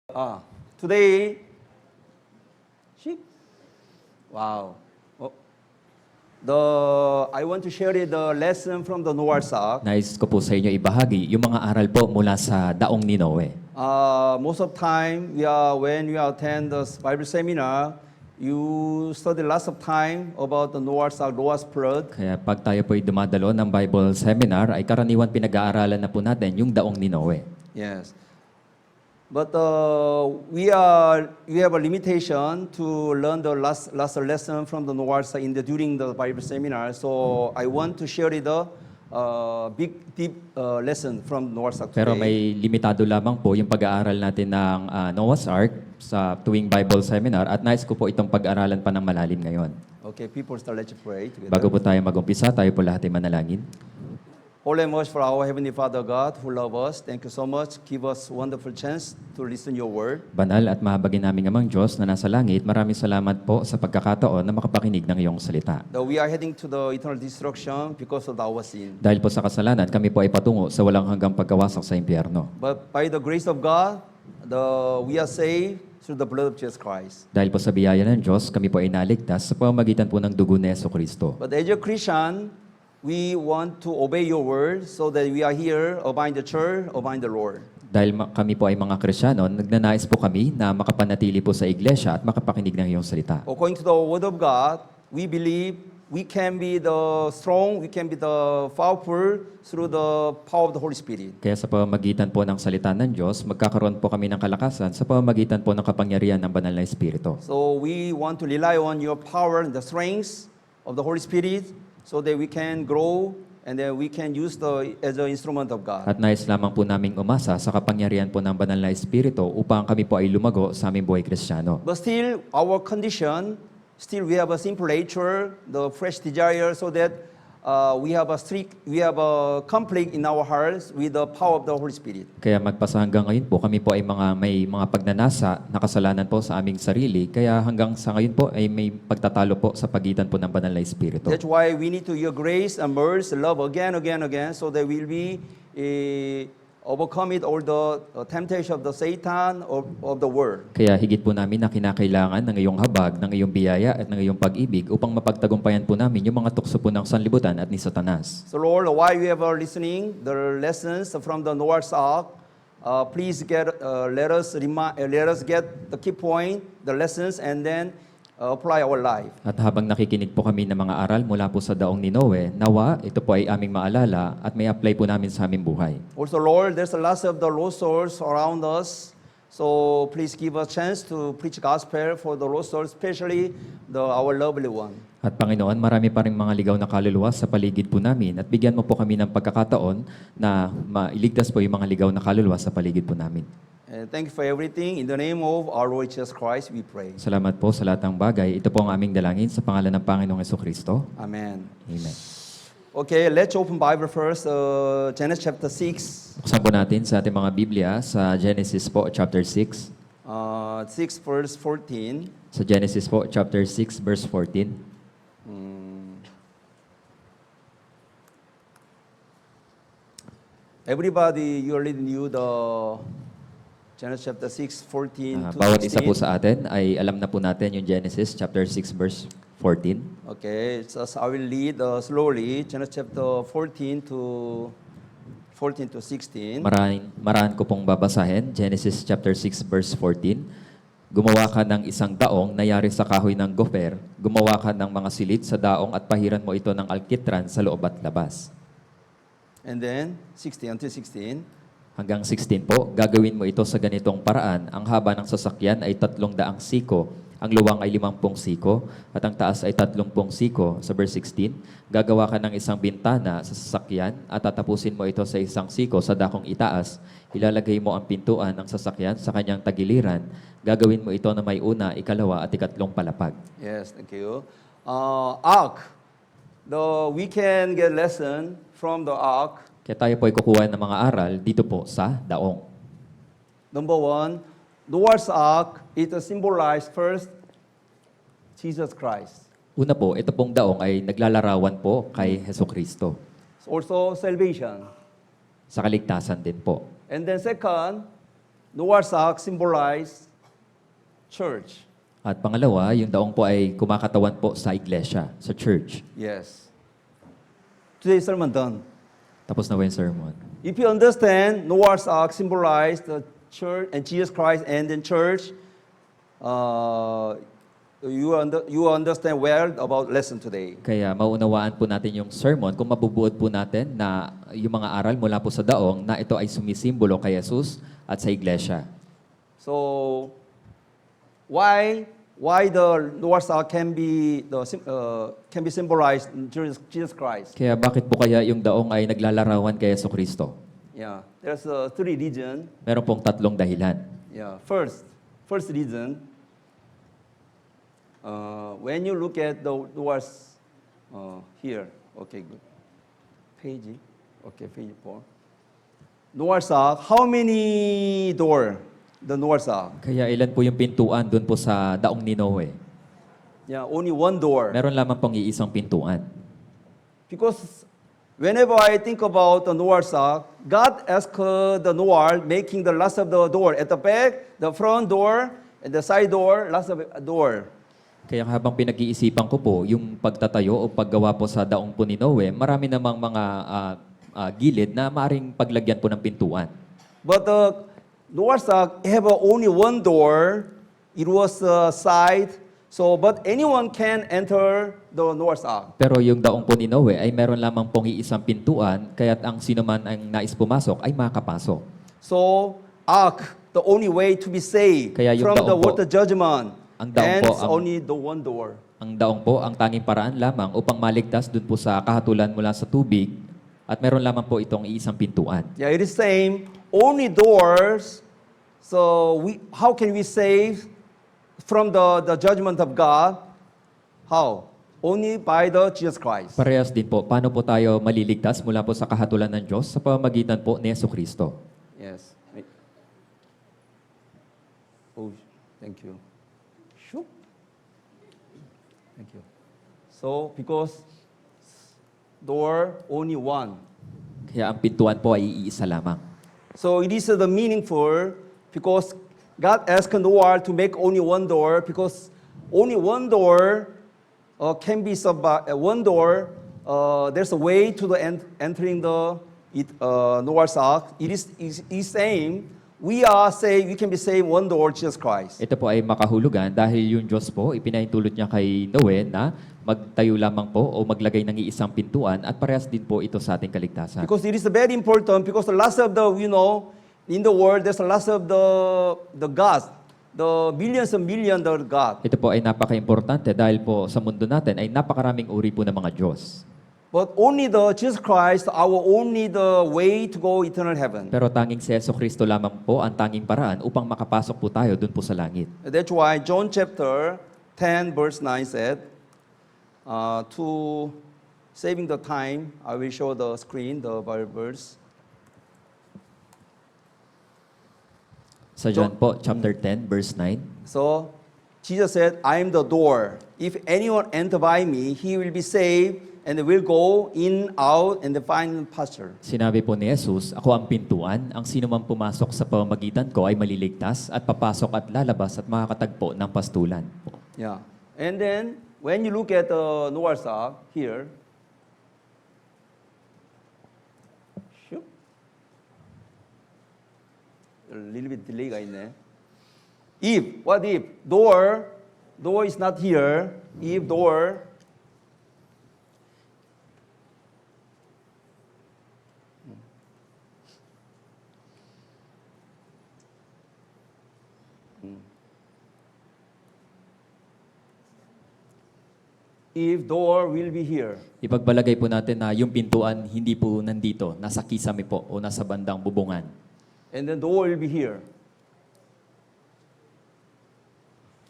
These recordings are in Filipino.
Today, wow. I want to share the lesson from the Noah's Ark. Nais ko po sa inyo ibahagi yung mga aral po mula sa daong ni Noe. Most of time, when we attend the Bible seminar, you study lots of time about the Noah's Ark, Noah's flood. Kaya pag tayo po'y dumadalo ng Bible seminar, ay karaniwan pinag-aaralan na po natin yung daong ni Noe. Yes. But we have a limitation to learn the last lesson from the Noah's Ark during the Bible seminar. So I want to share the deep lesson from Noah's Ark today. Pero may limitado lamang po yung pag-aaral natin ng Noah's Ark sa tuwing Bible seminar at nais ko po itong pag-aralan pa ng malalim ngayon. Okay, people start, let's pray together. Bago po tayo mag-umpisa, tayo po lahat ay manalangin. Holy and much for our Heavenly Father God who love us. Thank you so much. Give us wonderful chance to listen your word. Banal at mahabagin naming amang Diyos na nasa langit, maraming salamat po sa pagkakataon na makapakinig ng iyong salita. That we are heading to the eternal destruction because of our sin. Dahil po sa kasalanan, kami po ay patungo sa walang hanggang pagkawasak sa impyerno. But by the grace of God, we are saved through the blood of Jesus Christ. Dahil po sa biyaya ng Diyos, kami po ay naligtas sa pamamagitan po ng dugo ni Jesucristo. But as a Christian, we want to obey your word so that we are here, obeying the church, obeying the Lord. Dahil kami po ay mga Kristyano, nagnanais po kami na makapanatili po sa iglesia at makapakinig ng iyong salita. According to the word of God, we believe we can be the strong, we can be the powerful through the power of the Holy Spirit. Kaya sa pamamagitan po ng salita ng Diyos, magkakaroon po kami ng kalakasan sa pamamagitan po ng kapangyarihan ng banal na Espiritu. So we want to rely on your power and the strength of the Holy Spirit so that we can grow and then we can use as an instrument of God. At nais lamang po naming umasa sa kapangyarihan po ng banal na Espiritu upang kami po ay lumago sa aming buhay Kristiyano. But still, our condition, still we have a simple nature, the fresh desire, so that we have a conflict in our hearts with the power of the Holy Spirit. Kaya magpasa hanggang ngayon po, kami po ay may mga pagnanasa na kasalanan po sa aming sarili. Kaya hanggang sa ngayon po ay may pagtatalo po sa pagitan po ng banal na Espiritu. That's why we need to your grace and mercy, love again, so that we'll be overcome it all the temptation of the Satan of the world. Kaya higit po namin na kinakailangan ng iyong habag, ng iyong biyaya at ng iyong pag-ibig upang mapagtagumpayan po namin yung mga tukso po ng sanlibutan at ni Satanas. So Lord, while we are listening the lessons from the Noah's Ark, please let us get the key point, the lessons, and then apply our life. At habang nakikinig po kami ng mga aral mula po sa daong ni Noe, nawa, ito po ay aming maalala at may apply po namin sa aming buhay. Also, Lord, there's a lot of the lost souls around us. So please give us chance to preach gospel for the lost souls, especially our lovely one. At Panginoon, marami pa rin mga ligaw na kaluluwa sa paligid po namin at bigyan mo po kami ng pagkakataon na mailigtas po yung mga ligaw na kaluluwa sa paligid po namin. Thank you for everything. In the name of our Lord Jesus Christ, we pray. Salamat po sa lahat ng bagay. Ito po ang aming dalangin sa pangalan ng Panginoong Jesucristo. Amen. Amen. Okay, let's open Bible first, Genesis chapter 6. Buksan po natin sa ating mga Biblia sa Genesis po, chapter 6. 6 verse 14. Sa Genesis po, chapter 6, verse 14. Everybody, you already knew the Genesis chapter 6, 14 to Bawat isa po 16. sa atin ay alam na po natin yung Genesis chapter 6, verse 14. Okay, so I will read slowly, Genesis chapter 14 to 16. Marahan ko pong babasahin. Genesis chapter 6, verse 14. Gumawa ka ng isang daong na yari sa kahoy ng gofer. Gumawa ka ng mga silid sa daong at pahiran mo ito ng alkitran sa loob at labas. And then 16 until 16. Hanggang 16 po, gagawin mo ito sa ganitong paraan. Ang haba ng sasakyan ay 300 siko. Ang luwang ay 50 siko. At ang taas ay 30 siko. Sa verse 16, gagawa ka ng isang bintana sa sasakyan at tatapusin mo ito sa isang siko sa dakong itaas. Ilalagay mo ang pintuan ng sasakyan sa kanyang tagiliran. Gagawin mo ito na may una, ikalawa at ikatlong palapag. Yes, thank you. Ark. We can get lesson from the ark. Kaya tayo po ay kukuha ng mga aral dito po sa daong. Number one, Noah's Ark, it symbolized first Jesus Christ. Una po, ito pong daong ay naglalarawan po kay Jesucristo. Also salvation. Sa kaligtasan din po. And then second, Noah's Ark symbolized church. At pangalawa, yung daong po ay kumakatawan po sa iglesia, sa church. Yes. Today's sermon done. Tapos na po yung sermon. If you understand Noah's Ark symbolized the church and Jesus Christ and then church, you understand well about lesson today. Kaya maunawaan po natin yung sermon kung mabubuod po natin na yung mga aral mula po sa daong na ito ay sumisimbolo kay Jesus at sa iglesia. So, why the Noah's Ark can be symbolized in Jesus Christ? Kaya bakit po kaya yung daong ay naglalarawan kay Jesucristo? Yeah, there's three reasons. Meron pong tatlong dahilan. Yeah, first reason. When you look at the Noah's here, okay, good. Page, okay, page 4. Noah's Ark, how many door? The Noah's Ark. Kaya ilan po yung pintuan doon po sa daong ni Noe? Yeah, only one door. Meron lamang pong iisang pintuan. Because whenever I think about the Noah's Ark, God asked the Noah making the last of the door at the back, the front door, and the side door, last of the door. Kaya habang pinag-iisipan ko po, yung pagtatayo o paggawa po sa daong po ni Noe, marami namang mga gilid na maaring paglagyan po ng pintuan. But the Noah's Ark have only one door. It was side. So, but anyone can enter the Noah's Ark. Pero yung daong po ni Noe ay meron lamang pong iisang pintuan, kaya't ang sino man ang nais pumasok ay makapasok. So, Ark, the only way to be saved Kaya yung from the daong po, water judgment, ang daong and po, it's only the one door. Ang daong po, ang tanging paraan lamang upang maligtas dun po sa kahatulan mula sa tubig at meron lamang po itong iisang pintuan. Yeah, it is same. Only doors. So how can we save from the judgment of God? How? Only by the Jesus Christ. Parehas din po, paano po tayo maliligtas mula po sa kahatulan ng Diyos sa pamamagitan po ni Jesucristo? Yes. Oh, thank you. Shoop. Thank you. So because door only one. Kaya ang pintuan po ay iisa lamang. So it is the meaningful because God asked Noah to make only one door because only one door can be one door. There's a way to the entering the Noah's Ark. It is same. We can be saved one door, Jesus Christ. Ito po ay makahulugan dahil yung Diyos po, ipinahintulot niya kay Noe na magtayo lamang po o maglagay ng iisang pintuan at parehas din po ito sa ating kaligtasan. Because it is very important because the last of the, in the world, there's the last of the gods, the billions and billions of God. Ito po ay napaka-importante dahil po sa mundo natin ay napakaraming uri po ng mga Diyos. But only the Jesus Christ, only the way to go eternal heaven. Pero tanging si Jesucristo lamang po ang tanging paraan upang makapasok po tayo dun po sa langit. That's why John chapter 10 verse 9 said, to saving the time, I will show the screen, the Bible verse. Sa John po, chapter 10, verse 9. So, Jesus said, I am the door. If anyone enter by me, he will be saved and will go in, out, and find pasture. Sinabi po ni Jesus, ako ang pintuan, ang sino man pumasok sa pamamagitan ko ay maliligtas at papasok at lalabas at makakatagpo ng pastulan. Yeah. And then, when you look at the Noah's Ark here, shoot. A little bit delay가 있네. What if door is not here? If door if door will be here. Ipagbalagay po natin na yung pintuan hindi po nandito, nasa kisame po o nasa bandang bubungan. And then door will be here.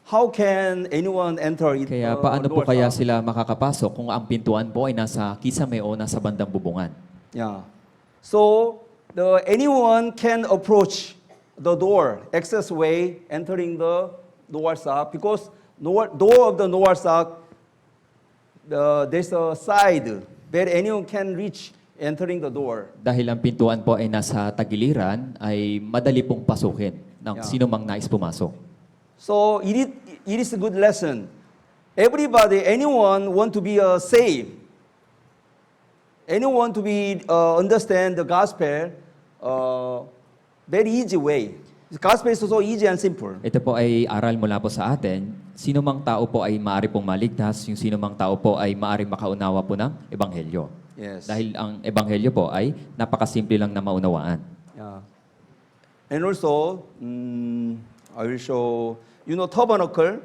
How can anyone enter it? Kaya paano po kaya sila makakapasok kung ang pintuan po ay nasa kisame o nasa bandang bubungan? Yeah. So anyone can approach the door, access way, entering the Noah's Ark because door of the Noah's Ark, there's a side where anyone can reach entering the door. Dahil ang pintuan po ay nasa tagiliran, ay madali pong pasukin. ng Yeah. sino mang nais pumasok. So it is a good lesson. Everybody, anyone want to be saved, anyone to be understand the gospel, very easy way. The gospel is so easy and simple. Ito po ay aral mula po sa atin. Sino mang tao po ay maaari pong maligtas, yung sino mang tao po ay maaari makaunawa po ng ebanghelyo. Yes. Dahil ang ebanghelyo po ay napakasimple lang na maunawaan. Yeah. And also, I will show, tabernacle.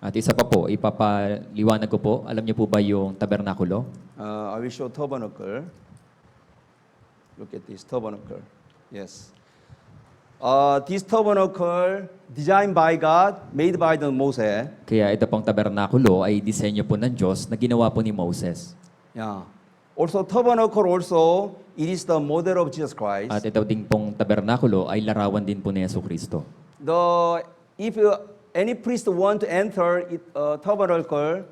At isa pa po, ipapaliwanag ko po, alam niyo po ba yung tabernakulo? I will show tabernacle. Look at this tabernacle. Yes. This tabernacle designed by God, made by the Moses. Kaya ito pong tabernakulo ay disenyo po ng Diyos na ginawa po ni Moses. Yeah. Also, tabernacle also, it is the model of Jesus Christ. At ito ding pong tabernakulo ay larawan din po ni Jesucristo. If any priest want to enter tabernacle,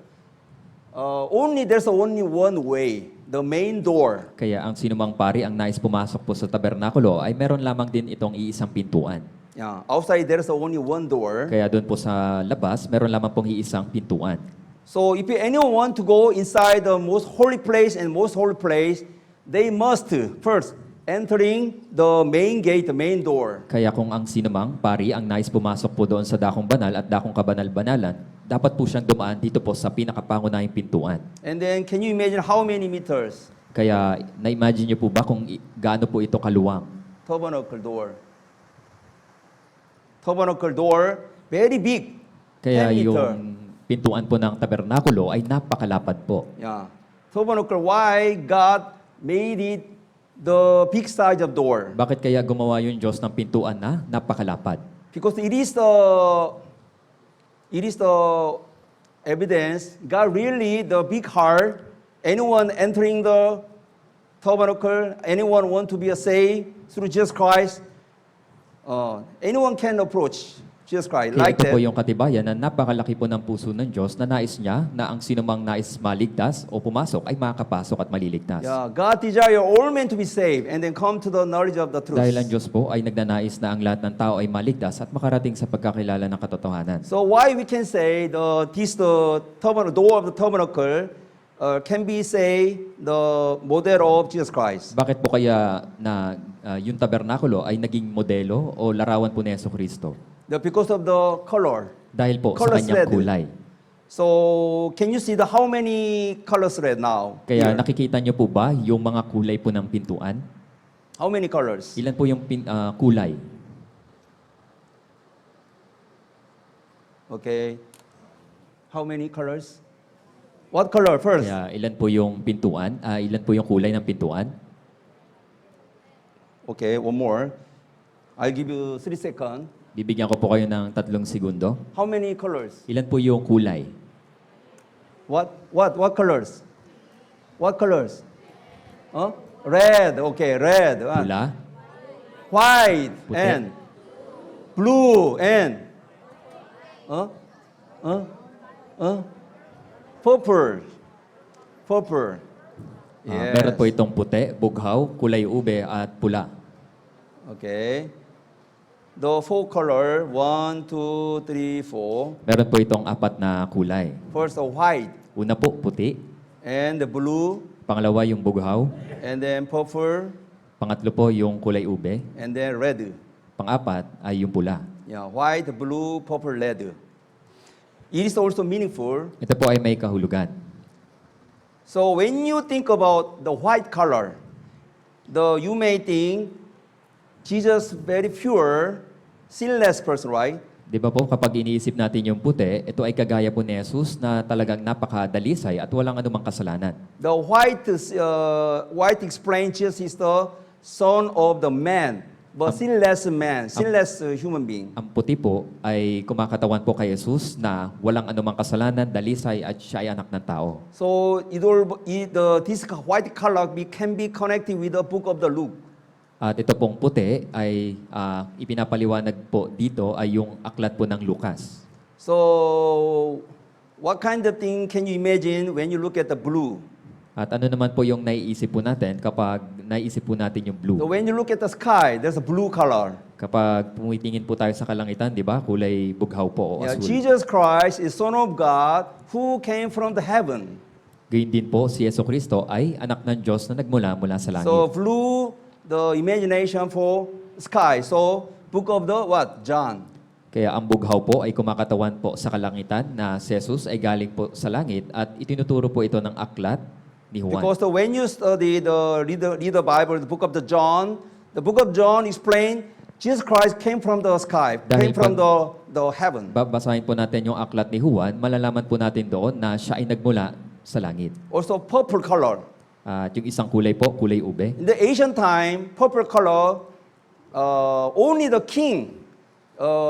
there's only one way, the main door. Kaya ang sinumang pari ang nais pumasok po sa tabernakulo ay meron lamang din itong iisang pintuan. Yeah. Outside there's only one door. Kaya doon po sa labas, meron lamang pong iisang pintuan. So if anyone want to go inside the most holy place and most holy place, they must first entering the main gate, the main door. Kaya kung ang sinumang pari ang nais pumasok po doon sa dakong banal at dakong kabanal-banalan, dapat po siyang dumaan dito po sa pinakapangunahing pintuan. And then can you imagine how many meters? Kaya na-imagine niyo po ba kung gaano po ito kaluwang? Tabernacle door. Tabernacle door, very big. Kaya 10 meter. yung pintuan po ng tabernakulo ay napakalapad po. Yeah. Tabernacle, why God made it the big size of door? Bakit kaya gumawa yung Diyos ng pintuan na napakalapad? Because it is the evidence God really the big heart. Anyone entering the tabernacle, anyone want to be saved through Jesus Christ, anyone can approach Jesus Christ Kaya like ito po that. yung katibayan na napakalaki po ng puso ng Diyos na nais niya na ang sinumang nais maligtas o pumasok ay makakapasok at maliligtas. Yeah, God desire all men to be saved and then come to the knowledge of the truth. Dahil ang Diyos po ay nagnanais na ang lahat ng tao ay maligtas at makarating sa pagkakilala ng katotohanan. So why we can say the door of the tabernacle can be say the model of Jesus Christ. Bakit po kaya na yung tabernakulo ay naging modelo o larawan po ni Jesucristo? Because of the color. Dahil po sa Colors kanyang red. kulay. So can you see how many colors red now? Kaya Here? nakikita niyo po ba yung mga kulay po ng pintuan? How many colors? Ilan po yung kulay? Okay. How many colors? What color first? Kaya ilan po yung pintuan? Ilan po yung kulay ng pintuan? Okay, one more. I'll give you 3 seconds. Bibigyan ko po kayo ng 3 segundo. How many colors? Ilan po yung kulay? What colors? What colors? Huh? Red. Okay, red. Pula, White Puti. and blue and purple. Purple. meron po itong puti, bughaw, kulay ube at pula. Okay. The 4 color, 1, 2, 3, 4. Meron po itong 4 na kulay. First, the white, Una po, puti. and the blue, Pangalawa, yung bughaw. and then purple, Pangatlo po, yung kulay ube. and then red. Pang-apat ay yung pula. Yeah, white, blue, purple, red. It is also meaningful. Ito po ay may kahulugan. So when you think about the white color, you may think Jesus very pure, sinless person, right? Di ba po, kapag iniisip natin yung puti, ito ay kagaya po ni Jesus na talagang napakadalisay at walang anumang kasalanan. The white explains Jesus is the son of the man, but sinless human being. Ang puti po ay kumakatawan po kay Jesus na walang anumang kasalanan, dalisay at siya ay anak ng tao. So this white color can be connected with the book of the Luke. At ito pong puti ay ipinapaliwanag po dito ay yung aklat po ng Lucas. So what kind of thing can you imagine when you look at the blue? At ano naman po yung naiisip po natin kapag naisip po natin yung So blue. when you look at the sky, there's a blue color. Kapag pumitingin po tayo sa kalangitan, di ba, kulay bughaw po o Yeah, asul. Jesus Christ is Son of God who came from the heaven. Gayun din po, si Jesucristo ay anak ng Diyos na nagmula sa langit. So blue, the imagination for sky. So book of the what? John. Kaya ang bughaw po ay kumakatawan po sa kalangitan na si Jesus ay galing po sa langit at itinuturo po ito ng aklat ni Juan. Because when you study read the Bible, the book of the book of John explain Jesus Christ came from the sky, Dahil came from pag- the heaven. Babasahin po natin yung aklat ni Juan, malalaman po natin doon na siya ay nagmula sa langit. Also purple color. At yung isang kulay po, kulay ube. In the ancient time, purple color, only the king,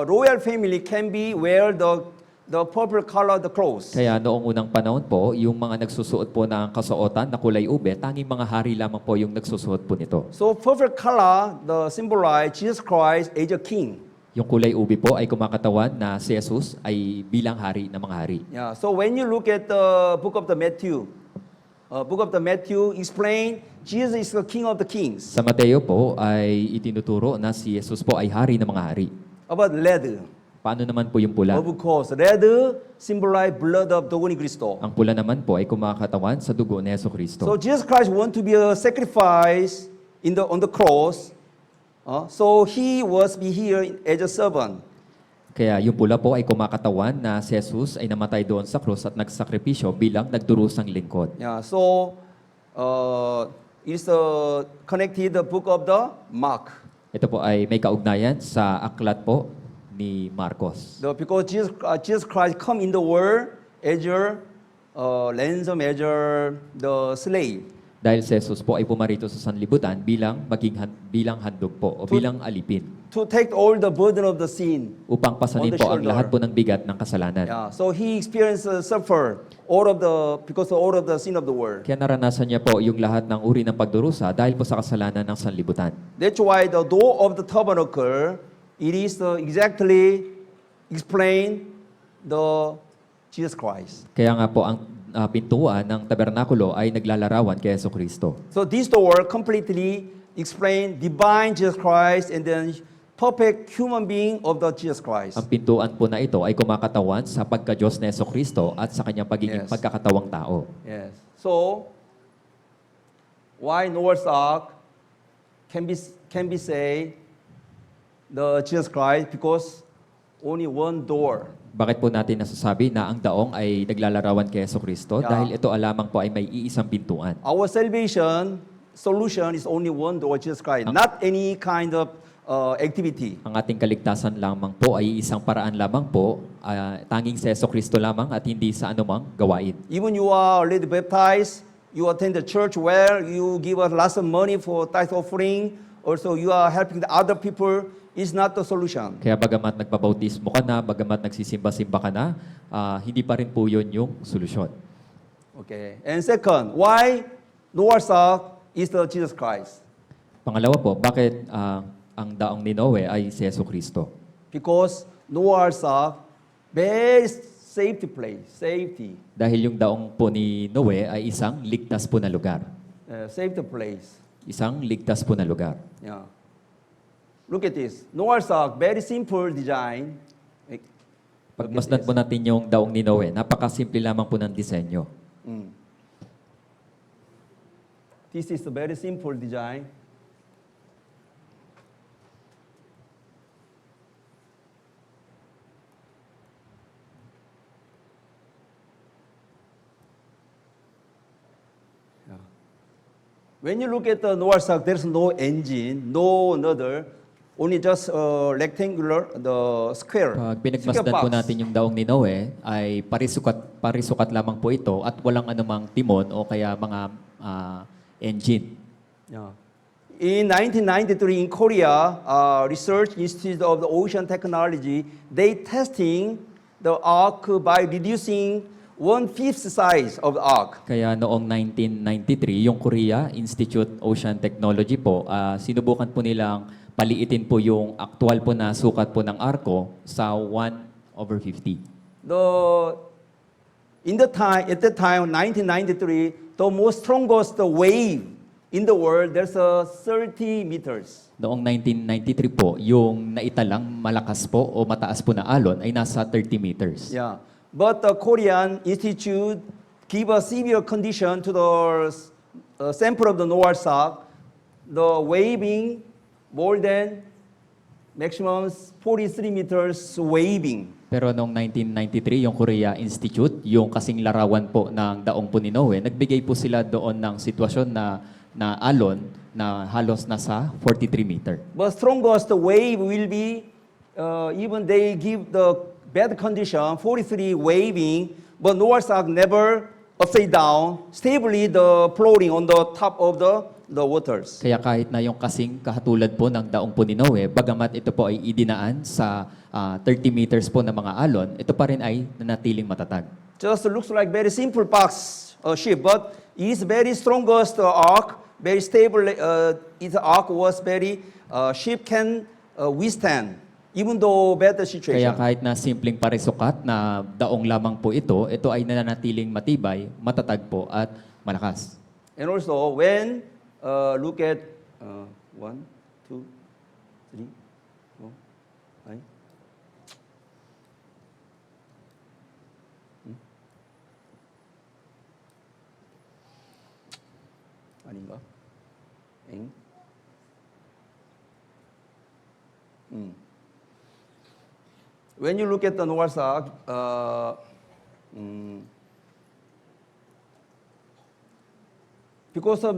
royal family can be wear the purple color the clothes. Kaya noong unang panahon po, yung mga nagsusuot po ng kasuotan na kulay ube, tanging mga hari lamang po yung nagsusuot po nito. So purple color, the symbolize Jesus Christ as a king. Yung kulay ube po ay kumakatawan na si Jesus ay bilang hari ng mga hari. Yeah. So when you look at the book of the Matthew explain Jesus is the King of the kings. Sa Mateo po ay itinuturo na si Jesus po ay hari ng mga hari. About red. Paano naman po yung pula? Of course, red symbolize blood of the Holy Christo. Ang pula naman po ay kumakatawan sa dugo ni Jesucristo. So Jesus Christ want to be a sacrifice on the cross. So he was be here as a servant. Kaya yung pula po ay kumakatawan na si Jesus ay namatay doon sa krus at nagsakripisyo bilang nagdurusang lingkod. Yeah. So it's connected the book of the Mark. Ito po ay may kaugnayan sa aklat po ni Marcos. Because Jesus Christ come in the world as your ransom, as the slave. Dahil si Jesus po ay pumarito sa sanlibutan bilang bilang handog po o bilang alipin To take all the burden of the sin. upang pasanin On the po ang shoulder. lahat po ng bigat ng kasalanan. Yeah. So he experienced suffer because of all of the sin of the world. Kaya naranasan niya po yung lahat ng uri ng pagdurusa dahil po sa kasalanan ng sanlibutan. That's why the door of the tabernacle, it is exactly explain the Jesus Christ. Kaya nga po ang pintuan ng tabernakulo ay naglalarawan kay Jesucristo. So this door completely explain divine Jesus Christ and then perfect human being of the Jesus Christ. Ang pintuan po na ito ay kumakatawan sa pagka-Diyos na Jesucristo at sa kanyang pagiging Yes. pagkakatawang tao. Yes. So why Noah's Ark can be say the Jesus Christ because only one door. Bakit po natin nasasabi na ang daong ay naglalarawan kay Jesucristo? Yeah. Dahil ito lamang po ay may iisang pintuan. Our salvation solution is only one door, Jesus Christ, not any kind of activity. Ang ating kaligtasan lamang po ay isang paraan lamang po, tanging si Jesucristo lamang at hindi sa anumang gawain. Even you are already baptized, you attend the church well, you give us lots of money for tithe offering, also you are helping the other people, is not the solution. Kaya bagamat nagpabautismo ka na, bagamat nagsisimba-simba ka na, hindi pa rin po yun yung solusyon. Okay. And second, why Noah's Ark is the Jesus Christ? Pangalawa po, bakit ang daong ni Noe ay si Jesucristo? Because Noah's Ark, very safety place, safety, Dahil yung daong po ni Noe ay isang ligtas po na lugar. safety place. Isang ligtas po na lugar. Yeah. Look at this. Noah's Ark, very simple design. Pagmasdan po natin yung daong ni Noe, napakasimple lamang po ng disenyo. This is a very simple design. Yeah. When you look at the Noah's Ark, there's no engine, no another, only just rectangular, the square. Pag square pinagmasdan po box. natin yung daong ni Noe, ay parisukat lamang po ito at walang anumang timon o kaya mga engine. Yeah. In 1993 in Korea, Research Institute of the Ocean Technology, they testing the ark by reducing 1/5 size of the ark. Kaya noong 1993, yung Korea Institute Ocean Technology po, sinubukan po nilang paliitin po yung aktual po na sukat po ng arko sa 1/50. At that time, 1993, the most strongest wave in the world, there's 30 meters. Noong 1993 po, yung naitalang malakas po o mataas po na alon ay nasa 30 meters. Yeah. But the Korean Institute give a severe condition to the sample of the North Arc, the waving more than maximum 43 meters waving. Pero noong 1993, yung Korea Institute, yung kasing larawan po ng daong po ni Noe, nagbigay po sila doon ng sitwasyon na alon na halos nasa 43 meter. But strongest wave will be, even they give the bad condition, 43 waving, but North Arc never upside down, stably the floating on the top of the waters. Kaya kahit na yung kasing kahatulad po ng daong po ni Noe, bagamat ito po ay idinaan sa 30 meters po na mga alon, ito pa rin ay nanatiling matatag. Just looks like very simple box ship, but it's very strongest arc, very stable. Its arc was very ship can withstand even though bad Kaya situation. kahit na simpleng parisukat na daong lamang po ito ay nananatiling matibay, matatag po at malakas. And also when look at 1, 2, 3, 4, 5. 아닌가? 엥? When you look at the Noah's Ark, because of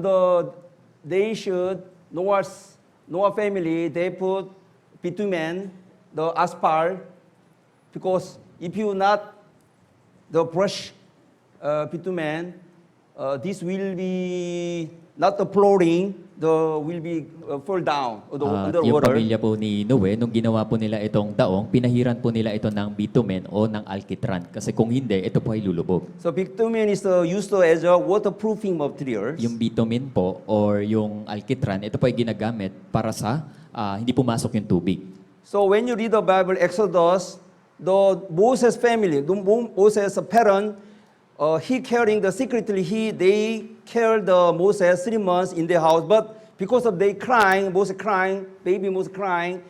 Noah family, they put bitumen, the asphalt, because if you not the brush bitumen, this will be not the flooring, will be fall down At under yung water. pamilya po ni Noe, nung ginawa po nila itong daong, pinahiran po nila ito ng bitumen o ng alkitran. Kasi kung hindi, ito po ay lulubog. So bitumen is used as a waterproofing material. Yung bitumen po or yung alkitran, ito po ay ginagamit para sa hindi pumasok yung tubig. So when you read the Bible, Exodus, the Moses family, the Moses' parent, he carrying the secretly, they carried the Moses 3 months in their house, but because of they crying, Moses crying, baby Moses crying,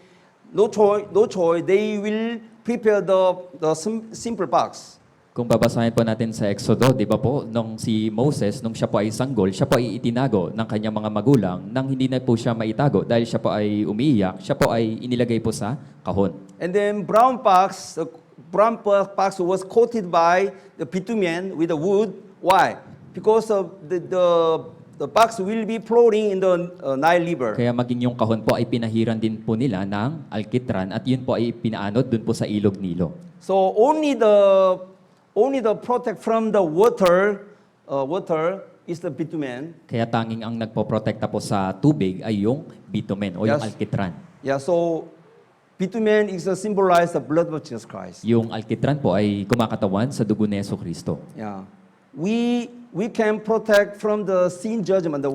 no choice, they will prepare the simple box. Kung babasahin po natin sa Exodo, di ba po, nung si Moses, nung siya po ay sanggol, siya po ay itinago ng kanyang mga magulang nang hindi na po siya maitago dahil siya po ay umiiyak, siya po ay inilagay po sa kahon. And then brown box was coated by the bitumen with the wood. Why? Because of the box will be floating in the Nile River. Kaya maging yung kahon po ay pinahiran din po nila ng alkitran at yun po ay pinaanod dun po sa ilog Nilo. So only the protect from the water is the bitumen. Kaya tanging ang nagpoprotekta po sa tubig ay yung bitumen o yung Yes. alkitran. Yeah, so bitumen is a symbolize the blood of Jesus Christ. Yung alkitran po ay kumakatawan sa dugo ni Jesucristo. Yeah, we can protect from the sin judgment,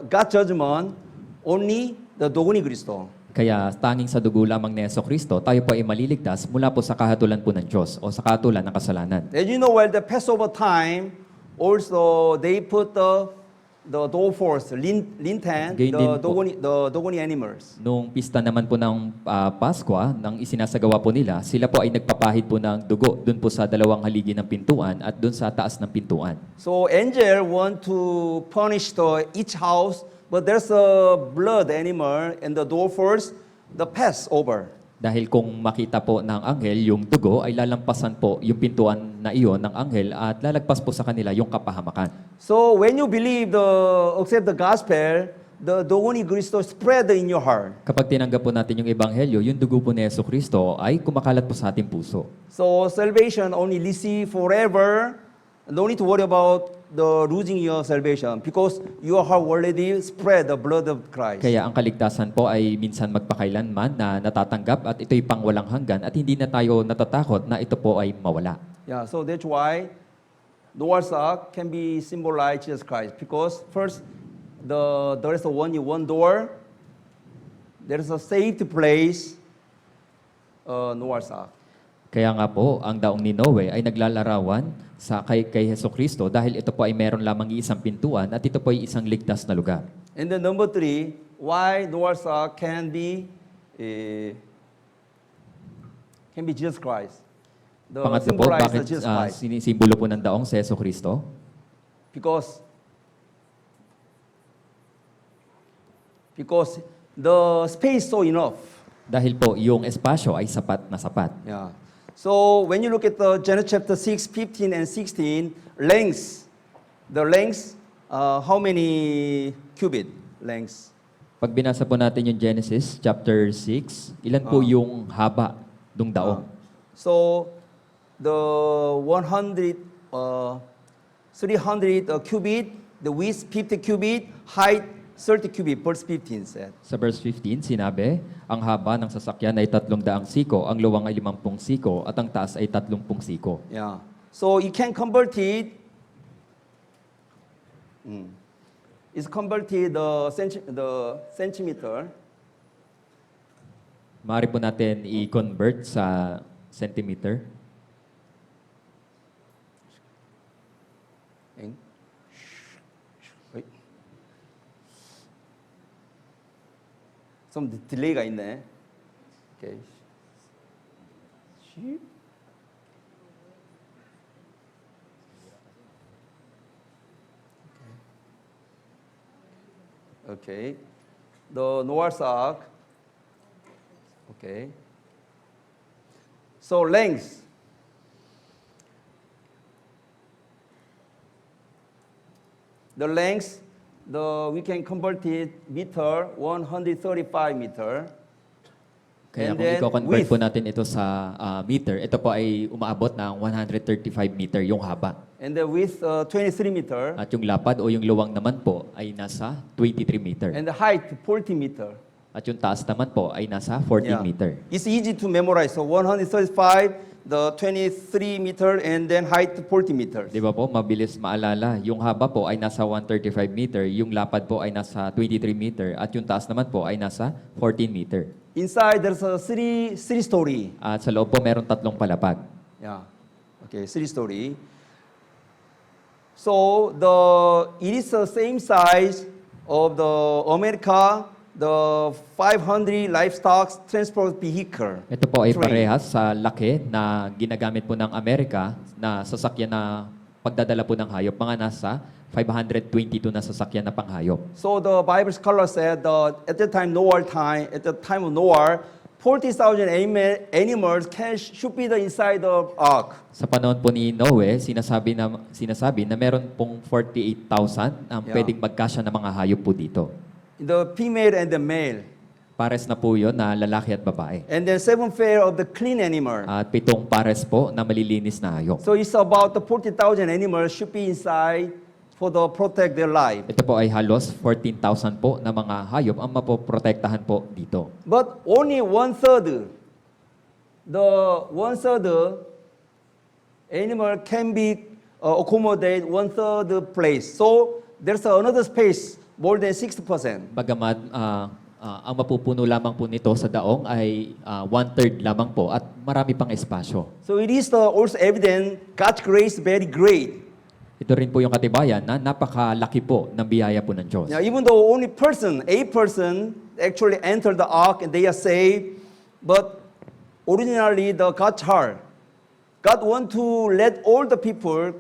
God judgment, only the Dogoni Cristo. Kaya tanging sa dugo lamang ni Jesucristo, tayo po ay maliligtas mula po sa kahatulan po ng Diyos o sa kahatulan ng kasalanan. As you know, well, the Passover time, also they put the doorpost, linten, Gayon din po. the Dogoni animals. Noong pista naman po ng Pasko, nang isinasagawa po nila, sila po ay nagpapahid po ng dugo dun po sa dalawang haligi ng pintuan at dun sa taas ng pintuan. So angel want to punish each house, but there's a blood animal and the doorpost, the Passover. Dahil kung makita po ng anghel yung dugo, ay lalampasan po yung pintuan na iyon ng anghel at lalagpas po sa kanila yung kapahamakan. So when you accept the gospel, the Dogoni Cristo spread in your heart. Kapag tinanggap po natin yung ebanghelyo, yung dugo po ni Jesucristo ay kumakalat po sa ating puso. So salvation only receive forever. No need to worry about losing your salvation because your heart already spread the blood of Christ. Kaya ang kaligtasan po ay minsan magpakailanman na natatanggap at ito'y pangwalang hanggan at hindi na tayo natatakot na ito po ay mawala. Yeah, so that's why Noah's Ark can be symbolized Jesus Christ because first there is one door, there is a safety place, Noah's Ark. Kaya nga po, ang daong ni Noe ay naglalarawan kay Jesucristo dahil ito po ay meron lamang isang pintuan at ito po ay isang ligtas na lugar. And then number 3, why Noah's Ark can be Jesus Christ. The Pangatlo po, symbolize the bakit Jesus Christ. sinisimbolo po ng daong si Yeso Kristo? Because the space so enough. Dahil po, yung espasyo ay sapat na sapat. Yeah. So when you look at the Genesis chapter 6, 15 and 16, the length, how many cubit lengths? Pag binasa po natin yung Genesis chapter 6, ilan po yung haba ng daong? So the 300 cubit, the width 50 cubit, height 30 cubit, verse 15 said. Sa verse 15, sinabi, ang haba ng sasakyan ay 300 siko, ang luwang ay 50 siko, at ang taas ay 30 siko. Yeah. So you can convert it. It's converted the centimeter. Maaari po natin i-convert sa centimeter. Wait. Some delay가 있네. Okay. Okay. The Noah's Ark. Okay. So length. The length, we can convert it meter, 135 meter. Kaya And kung then i-convert width. po natin ito sa meter, ito po ay umaabot ng 135 meter yung haba. And the width, 23 meter. At yung lapad o yung luwang naman po ay nasa 23 meter. And the height, 40 meter. At yung taas naman po ay nasa 14 meter. It's easy to memorize. So 135, the 23 meter, and then height 40 meters. Di ba po, mabilis maalala. Yung haba po ay nasa 135 meter, yung lapad po ay nasa 23 meter, at yung taas naman po ay nasa 14 meter. Inside, there's a three story. At sa loob po, meron 3 palapag. Yeah. Okay, 3 story. So it is the same size of the America, the 500 livestock transport vehicle. Ito po ay Train. parehas sa laki na ginagamit po ng Amerika na sasakyan na pagdadala po ng hayop. Mga nasa 522 na sasakyan na panghayop. So the Bible scholar said that at the time of Noah, 40,000 animals should be inside the ark. Sa panahon po ni Noe, sinasabi na meron pong 48,000 ang Yeah. pwedeng magkasya ng mga hayop po dito. The female and the male. Pares na po yun na lalaki at babae. And then 7 pair of the clean animal. At 7 pares po na malilinis na hayop. So it's about the 40,000 animals should be inside for the protect their life. Ito po ay halos 14,000 po na mga hayop ang mapoprotektahan po dito. But only 1/3, the 1/3 animal can be accommodate 1/3 place. So there's another space more than 60%. Bagamat ang mapupuno lamang po nito sa daong ay 1/3 lamang po at marami pang espasyo. So it is also evident God's grace very great. Ito rin po yung katibayan na napakalaki po ng biyaya po ng Diyos. Now, even though only a person actually entered the ark and they are saved, but originally the God's heart, God want to let all the people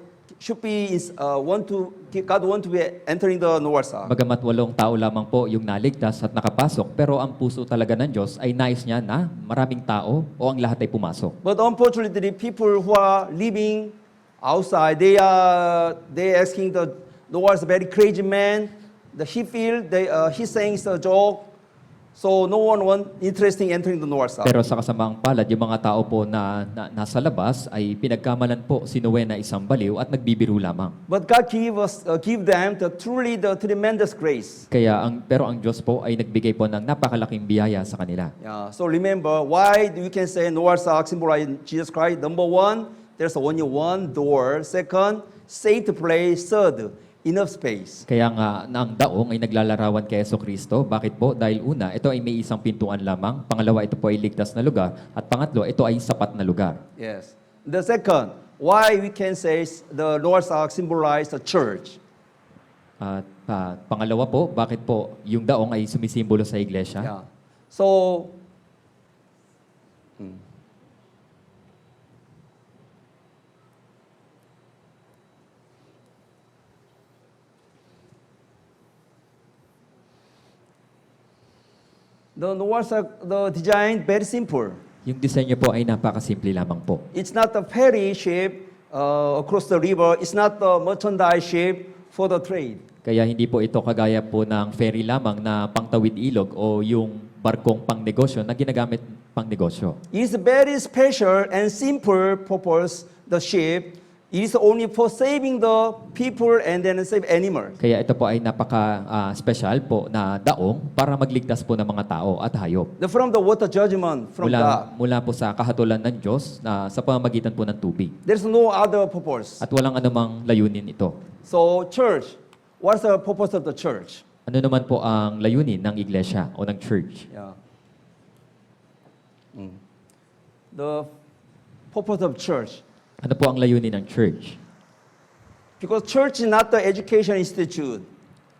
God want to be entering the Noah's ark. Bagamat 8 tao lamang po yung naligtas at nakapasok, pero ang puso talaga ng Diyos ay nais niya na maraming tao o ang lahat ay pumasok. But unfortunately, people who are living outside, they asking the Noah's very crazy man. He saying it's a joke. So no one interested in entering the Noah's ark. Pero sa kasamaang palad, yung mga tao po na nasa labas ay pinagkamalan po si Noe na isang baliw at nagbibiro lamang. But God give them the tremendous grace. Pero ang Diyos po ay nagbigay po ng napakalaking biyaya sa kanila. Yeah. So remember, why we can say Noah's ark symbolizes Jesus Christ? Number 1, there's only one door. Second, safe place. Third, enough space. Kaya nga na ang daong ay naglalarawan kay Yeso Kristo. Bakit po? Dahil una, ito ay may isang pintuan lamang. Pangalawa, ito po ay ligtas na lugar. At pangatlo, ito ay sapat na lugar. Yes. The second, why we can say the Noah's ark symbolizes the church? At Pangalawa po, bakit po yung daong ay sumisimbolo sa iglesia? Yeah. So, the Noah's Ark, the design very simple. Yung disenyo po ay napakasimple lamang po. It's not the ferry ship across the river. It's not the merchandise ship for the trade. Kaya hindi po ito kagaya po ng ferry lamang na pangtawid ilog o yung barkong pangnegosyo na ginagamit pangnegosyo. It's very special and simple purpose. The ship is only for saving the people and then save animals. Kaya ito po ay napaka-special po na daong para magligtas po ng mga tao at hayop. From the water judgment from God. Mula po sa kahatulan ng Diyos na sa pamamagitan po ng tubig. There's no other purpose. At walang anumang layunin ito. So church, what's the purpose of the church? Ano naman po ang layunin ng iglesia o ng church? Yeah. The purpose of church. Ano po ang layunin ng church? Because church is not the education institute.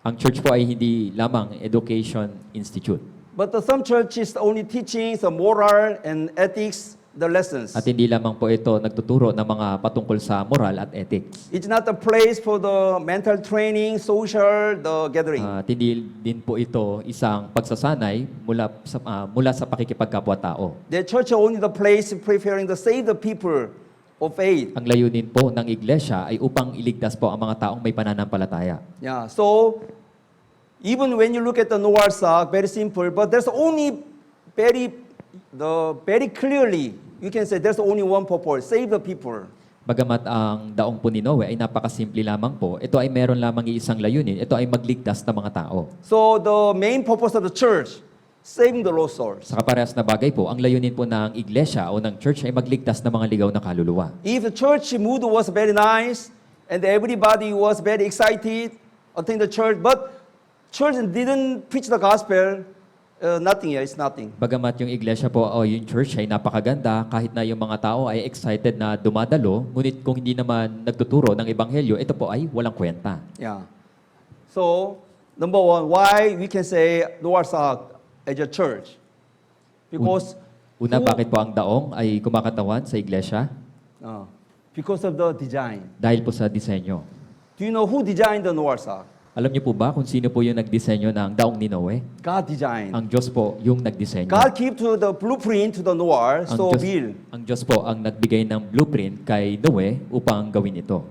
Ang church po ay hindi lamang education institute. But some churches only teaching the moral and ethics, the lessons. At hindi lamang po ito nagtuturo ng mga patungkol sa moral at ethics. It's not a place for the mental training, social, the gathering. At hindi din po ito isang pagsasanay mula sa pakikipagkapwa-tao. The church only the place preparing to save the people of faith. Ang layunin po ng iglesia ay upang iligtas po ang mga taong may pananampalataya. Yeah. So even when you look at the Noah's Ark, very simple, but there's only very clearly you can say there's only one purpose: save the people. Bagamat ang daong po ni Noe ay napakasimple lamang po, ito ay meron lamang isang layunin, ito ay magligtas ng mga tao. So the main purpose of the church, saving the lost souls. Sa kaparehas na bagay po, ang layunin po ng iglesia o ng church ay magligtas ng mga ligaw na kaluluwa. If the church mood was very nice and everybody was very excited attend the church, but church didn't preach the gospel, nothing. It's nothing. Bagamat yung iglesia po o yung church ay napakaganda, kahit na yung mga tao ay excited na dumadalo, ngunit kung hindi naman nagtuturo ng ebanghelyo, ito po ay walang kwenta. Yeah. So number one, why we can say Noah's Ark as a church? Because Una, bakit po ang daong ay kumakatawan sa iglesia? because of the design. Dahil po sa disenyo. Do you know who designed the Noah's Ark? Alam niyo po ba kung sino po yung nagdisenyo ng daong ni Noe? God designed. Ang Diyos po yung nagdisenyo. God gave to the blueprint to the Noah, so build. Ang Diyos po ang nagbigay ng blueprint kay Noe upang gawin ito.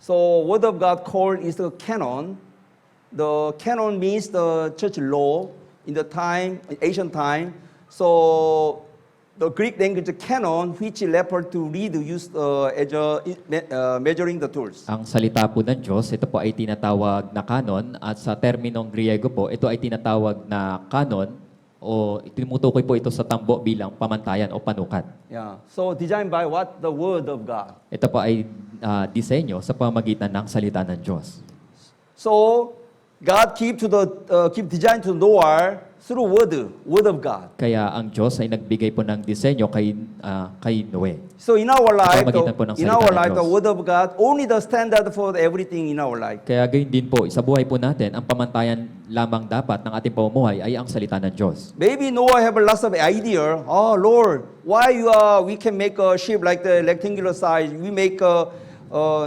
So Word of God called is the canon. The canon means the church law in the time, ancient time. So the Greek language canon, which refer to read, used as measuring the tools. Ang salita po ng Diyos, ito po ay tinatawag na canon at sa terminong Griego po, ito ay tinatawag na canon o tinutukoy po ito sa tambo bilang pamantayan o panukat. Yeah. So designed by what? The Word of God. Ito po ay disenyo sa pamagitan ng salita ng Diyos. So God keep design to Noah through word of God. Kaya ang Diyos ay nagbigay po ng disenyo kay Noe. So in our life, pamamagitan po ng salita ng the Diyos. Word of God only the standard for everything in our life. Kaya gayon din po, sa buhay po natin, ang pamantayan lamang dapat ng ating pamumuhay ay ang salita ng Diyos. Maybe Noah have lots of idea. Oh Lord, why we can make a ship like the rectangular size? We make a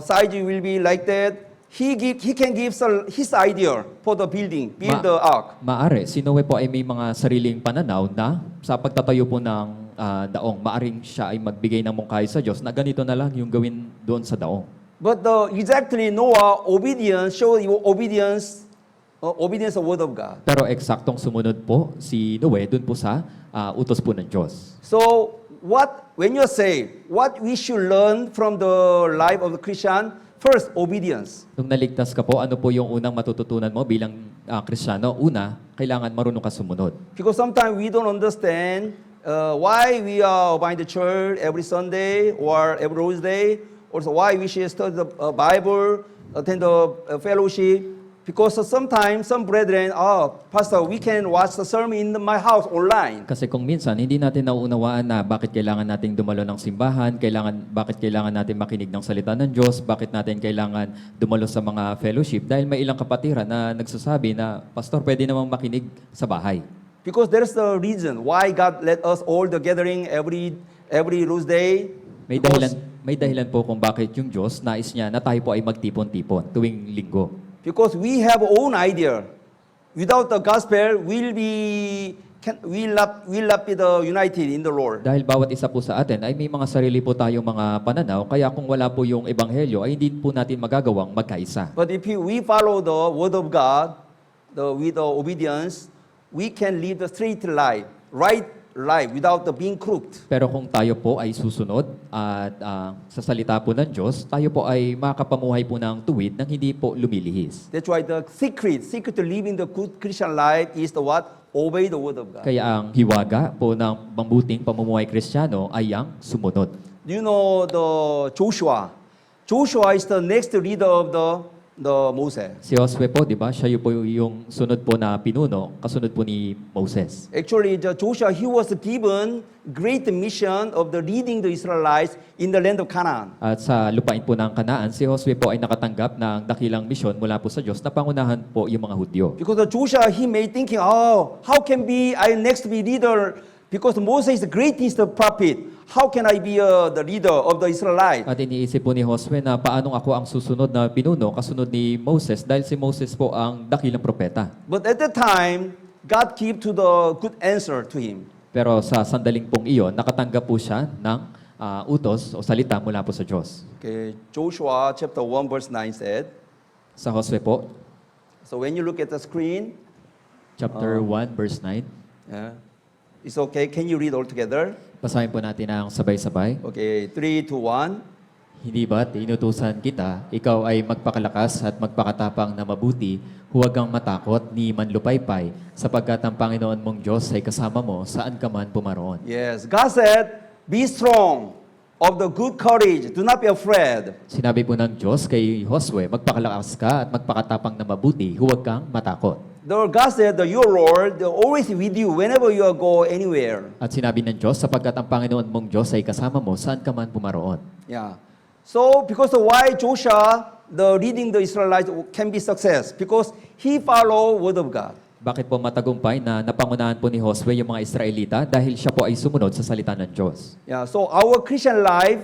size will be like that. He can give his idea for the build the ark. Maari, si Noe po ay may mga sariling pananaw na sa pagtatayo po ng daong, maaring siya ay magbigay ng mungkahi sa Diyos na ganito na lang yung gawin doon sa daong. But exactly Noah show obedience of word of God. Pero eksaktong sumunod po si Noe doon po sa utos po ng Diyos. So when you say what we should learn from the life of the Christian, first, obedience. Nung naligtas ka po, ano po yung unang matututunan mo bilang Kristiyano? Una, kailangan marunong ka sumunod. Because sometimes we don't understand why we are obeying the church every Sunday or every Rose Day, or why we should study the Bible, attend the fellowship. Because sometimes some brethren, oh, Pastor, we can watch the sermon in my house online. Kasi kung minsan, hindi natin nauunawaan na bakit kailangan nating dumalo ng simbahan, bakit kailangan natin makinig ng salita ng Diyos, bakit natin kailangan dumalo sa mga fellowship, dahil may ilang kapatiran na nagsasabi na, Pastor, pwede namang makinig sa bahay. Because there's the reason why God let us all the gathering every Rose Day. Because- May dahilan po kung bakit yung Diyos nais niya na tayo po ay magtipon-tipon tuwing linggo. Because we have our own idea. Without the gospel, we'll not be united in the Lord. Dahil bawat isa po sa atin ay may mga sarili po tayong mga pananaw, kaya kung wala po yung ebanghelyo ay hindi po natin magagawang magkaisa. But if we follow the word of God, with the obedience, we can live the straight life, right life, without being crooked. Pero kung tayo po ay susunod at sa salita po ng Diyos, tayo po ay makapamuhay po ng tuwid nang hindi po lumilihis. That's why the secret to living the good Christian life is the what? Obey the word of God. Kaya ang hiwaga po ng mabuting pamumuhay Kristiyano ay ang sumunod. Do you know the Joshua? Joshua is the next leader of the Moses. Si Josue po, di ba? Siya po yung sunod po na pinuno, kasunod po ni Moses. Actually, the Joshua, he was given great mission of the leading the Israelites in the land of Canaan. At sa lupain po ng Kanaan, si Josue po ay nakatanggap ng dakilang misyon mula po sa Diyos na pangunahan po yung mga Hudyo. Because the Joshua, he may thinking, oh, how can I next be leader? Because Moses is the greatest prophet. How can I be the leader of the Israelites? At iniisip po ni Josue na paanong ako ang susunod na pinuno kasunod ni Moses dahil si Moses po ang dakilang propeta. But at that time, God gave to the good answer to him. Pero sa sandaling pong iyon, nakatanggap po siya ng utos o salita mula po sa Diyos. Okay, Joshua chapter 1 verse 9 said, Sa Josue po, so when you look at the screen, chapter 1, verse 9. yeah, it's okay. Can you read all together? Basahin po natin ang sabay-sabay. Okay, 3, 2, 1. Hindi ba't inutusan kita, ikaw ay magpakalakas at magpakatapang na mabuti, huwag kang matakot ni manlupaypay, sapagkat ang Panginoon mong Diyos ay kasama mo saan ka man pumaroon. Yes, God said, be strong, of the good courage, do not be afraid. Sinabi po ng Diyos kay Josue, magpakalakas ka at magpakatapang na mabuti, huwag kang matakot. God said, your Lord, they're always with you whenever you go anywhere. At sinabi ng Diyos, sapagkat ang Panginoon mong Diyos ay kasama mo saan ka man pumaroon. Yeah. So, because of why Joshua, the leading the Israelites can be success? Because he follow word of God. Bakit po matagumpay na napangunahan po ni Josue yung mga Israelita? Dahil siya po ay sumunod sa salita ng Diyos. Yeah. So, our Christian life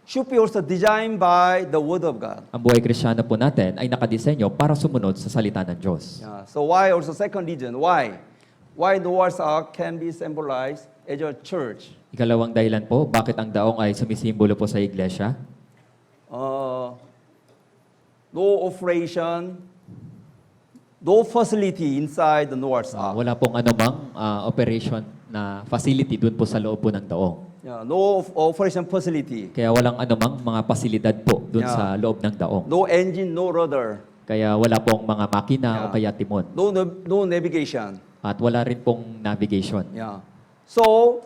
should be also designed by the word of God. Ang buhay Kristiyano po natin ay nakadisenyo para sumunod sa salita ng Diyos. Yeah. So, why also second reason? Why? Why Noah's Ark can be symbolized as a church? Ikalawang dahilan po, bakit ang daong ay sumisimbolo po sa iglesia? No operation, no facility inside the Noah's Ark. Wala pong anumang operation na facility doon po sa loob po ng daong. Yeah, no operation facility. Kaya walang anumang mga pasilidad po doon Yeah. sa loob ng daong. No engine, no rudder. Kaya wala pong mga makina o Yeah. kaya timon. No navigation. At wala rin pong navigation. Yeah. So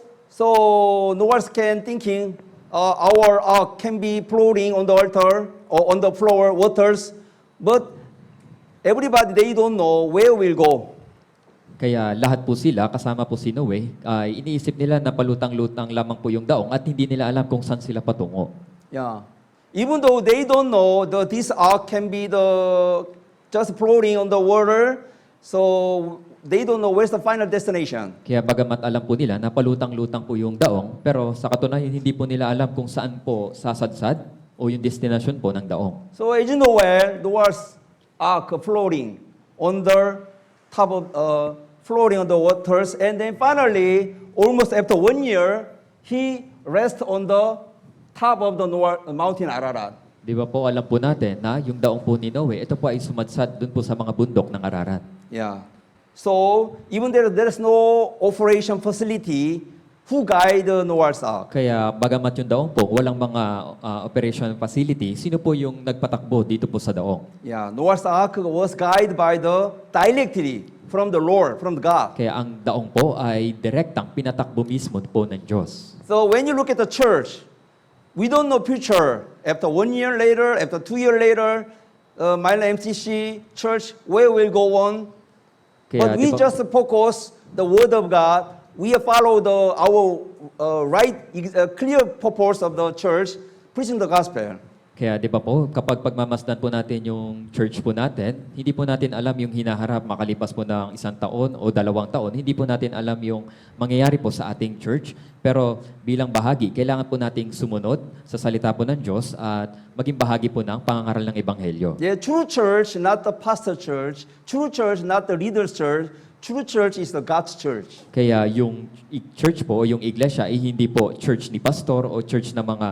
Noah's can thinking our ark can be floating on the altar or on the floor waters, but everybody they don't know where we'll go. Kaya lahat po sila, kasama po si Noe, ay iniisip nila na palutang-lutang lamang po yung daong at hindi nila alam kung saan sila patungo. Yeah. Even though they don't know that this ark can be just floating on the water, so they don't know where's the final destination. Kaya bagamat alam po nila na palutang-lutang po yung daong, pero sa katunayan hindi po nila alam kung saan po sasadsad o yung destination po ng daong. So as you know well, Noah's ark floating on the top of floating on the waters, and then finally, almost after 1 year, he rests on the top of the mountain Ararat. Di ba po alam po natin na yung daong po ni Noe, ito po ay sumadsad dun po sa mga bundok ng Ararat. Yeah. So even there is no operation facility, who guide Noah's Ark? Kaya bagamat yung daong po, walang mga operation facility, sino po yung nagpatakbo dito po sa daong? Yeah, Noah's Ark was guided by directly from the Lord, from God. Kaya ang daong po ay direktang pinatakbo mismo po ng Diyos. So when you look at the church, we don't know future. After 1 year later, after 2 years later, Manila MCC Church, where we'll go on. Kaya, But we di ba- just focus the Word of God. We follow our clear purpose of the church, preaching the gospel. Kaya di ba po, kapag pagmamasdan po natin yung church po natin, hindi po natin alam yung hinaharap makalipas po ng 1 taon o 2 taon. Hindi po natin alam yung mangyayari po sa ating church. Pero bilang bahagi, kailangan po nating sumunod sa salita po ng Diyos at maging bahagi po ng pangangaral ng Ebanghelyo. The true church, not the pastor church. True church, not the leader's church. True church is the God's church. Kaya yung church po o yung iglesia ay hindi po church ni pastor o church ng mga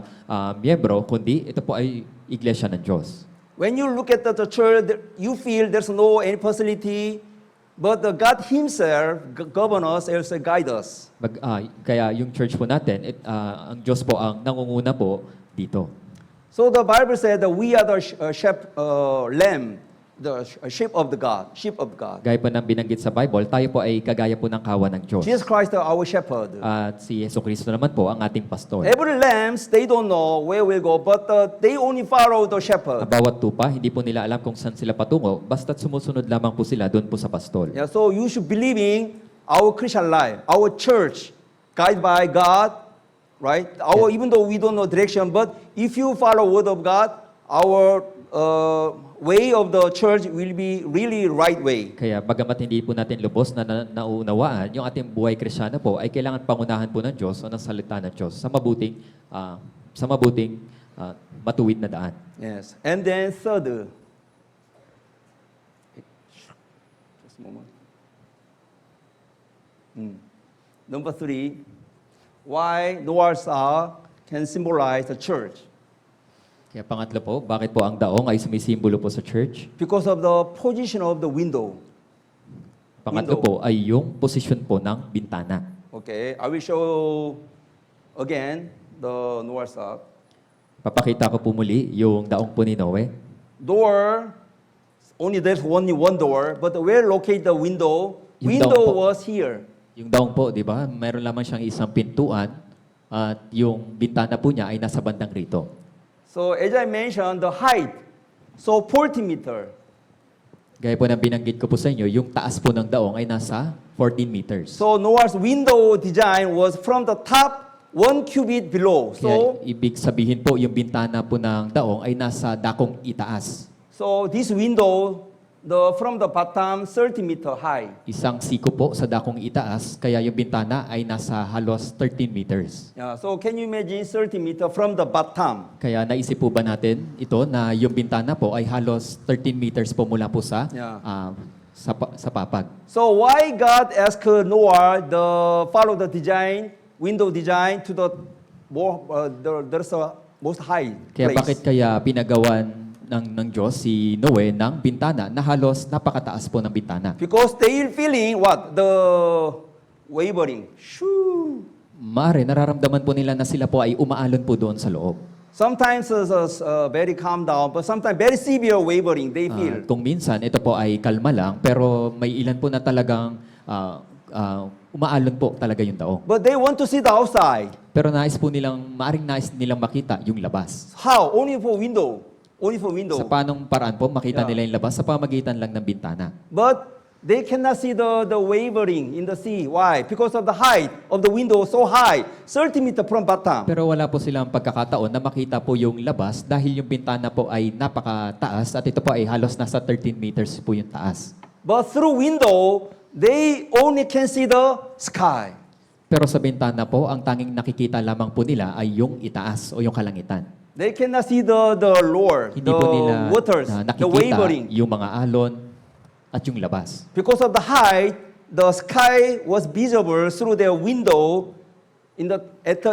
miyembro, kundi ito po ay iglesia ng Diyos. When you look at the church, you feel there's no any facility, but the God Himself govern us, also guide us. Kaya yung church po natin, ang Diyos po ang nangunguna po dito. So the Bible said that we are the lamb, the sheep of God. Gaya po ng binanggit sa Bible, tayo po ay kagaya po ng kawan ng Diyos. Jesus Christ, our shepherd. At si Yesu Cristo naman po ang ating pastor. Every lambs, they don't know where we go, but they only follow the shepherd. Ang bawat tupa, hindi po nila alam kung saan sila patungo, basta't sumusunod lamang po sila doon po sa pastor. Yeah, so you should believe in our Christian life, our church, guided by God, right? Even though we don't know direction, but if you follow Word of God, our way of the church will be really right way. Kaya bagamat hindi po natin lubos na nauunawaan, yung ating buhay Kristyano po ay kailangan pangunahan po ng Diyos o ng salita ng Diyos sa mabuting matuwid na daan. Yes. And then third. Just a moment. Number 3, why Noah's Ark can symbolize the church? Kaya pangatlo po, bakit po ang daong ay sumisimbolo po sa church? Because of the position of the window. Pangatlo po ay yung posisyon po ng bintana. Okay, I will show again the Noah's Ark. Papakita ko po muli yung daong po ni Noe. Door, only there's only one door, but where locate the window? Yung Window daong po. was here. Yung daong po, di ba? Meron lamang siyang isang pintuan at yung bintana po niya ay nasa bandang rito. So as I mentioned, the height, so 40 meter. Gaya po ng binanggit ko po sa inyo, yung taas po ng daong ay nasa 14 meters. So Noah's window design was from the top 1 cubit below. Kaya So ibig sabihin po, yung bintana po ng daong ay nasa dakong itaas. this window, from the bottom 30 meter high. Isang siko po sa dakong itaas, kaya yung bintana ay nasa halos 13 meters. Yeah, so can you imagine 30 meter from the bottom? Kaya naisip po ba natin ito na yung bintana po ay halos 13 meters po mula po sa, Yeah. sa papag. So why God asked Noah follow the design, window design to the there's a most high Kaya place. bakit kaya pinagawan ng Diyos si Noe ng bintana na halos napakataas po ng bintana? Because they feeling what? The wavering. Shoo. Maaari, nararamdaman po nila na sila po ay umaalon po doon sa loob. Sometimes very calm down, but sometimes very severe wavering they feel. Kung minsan, ito po ay kalma lang, pero may ilan po na talagang umaalon po talaga yung daong. But they want to see the outside. Pero maaring nais nilang makita yung labas. How? Only for window. Only for window. Sa panong paraan po, makita Yeah. nila yung labas sa pamagitan lang ng bintana. But they cannot see the wavering in the sea. Why? Because of the height of the window so high, 30 meter from bottom. Pero wala po silang pagkakataon na makita po yung labas dahil yung bintana po ay napakataas at ito po ay halos nasa 13 meters po yung taas. But through window, they only can see the sky. Pero sa bintana po, ang tanging nakikita lamang po nila ay yung itaas o yung kalangitan. They cannot see the Lord, Hindi the po nila waters, nakikita the wavering. yung mga alon at yung labas. Because of the height, the sky was visible through their window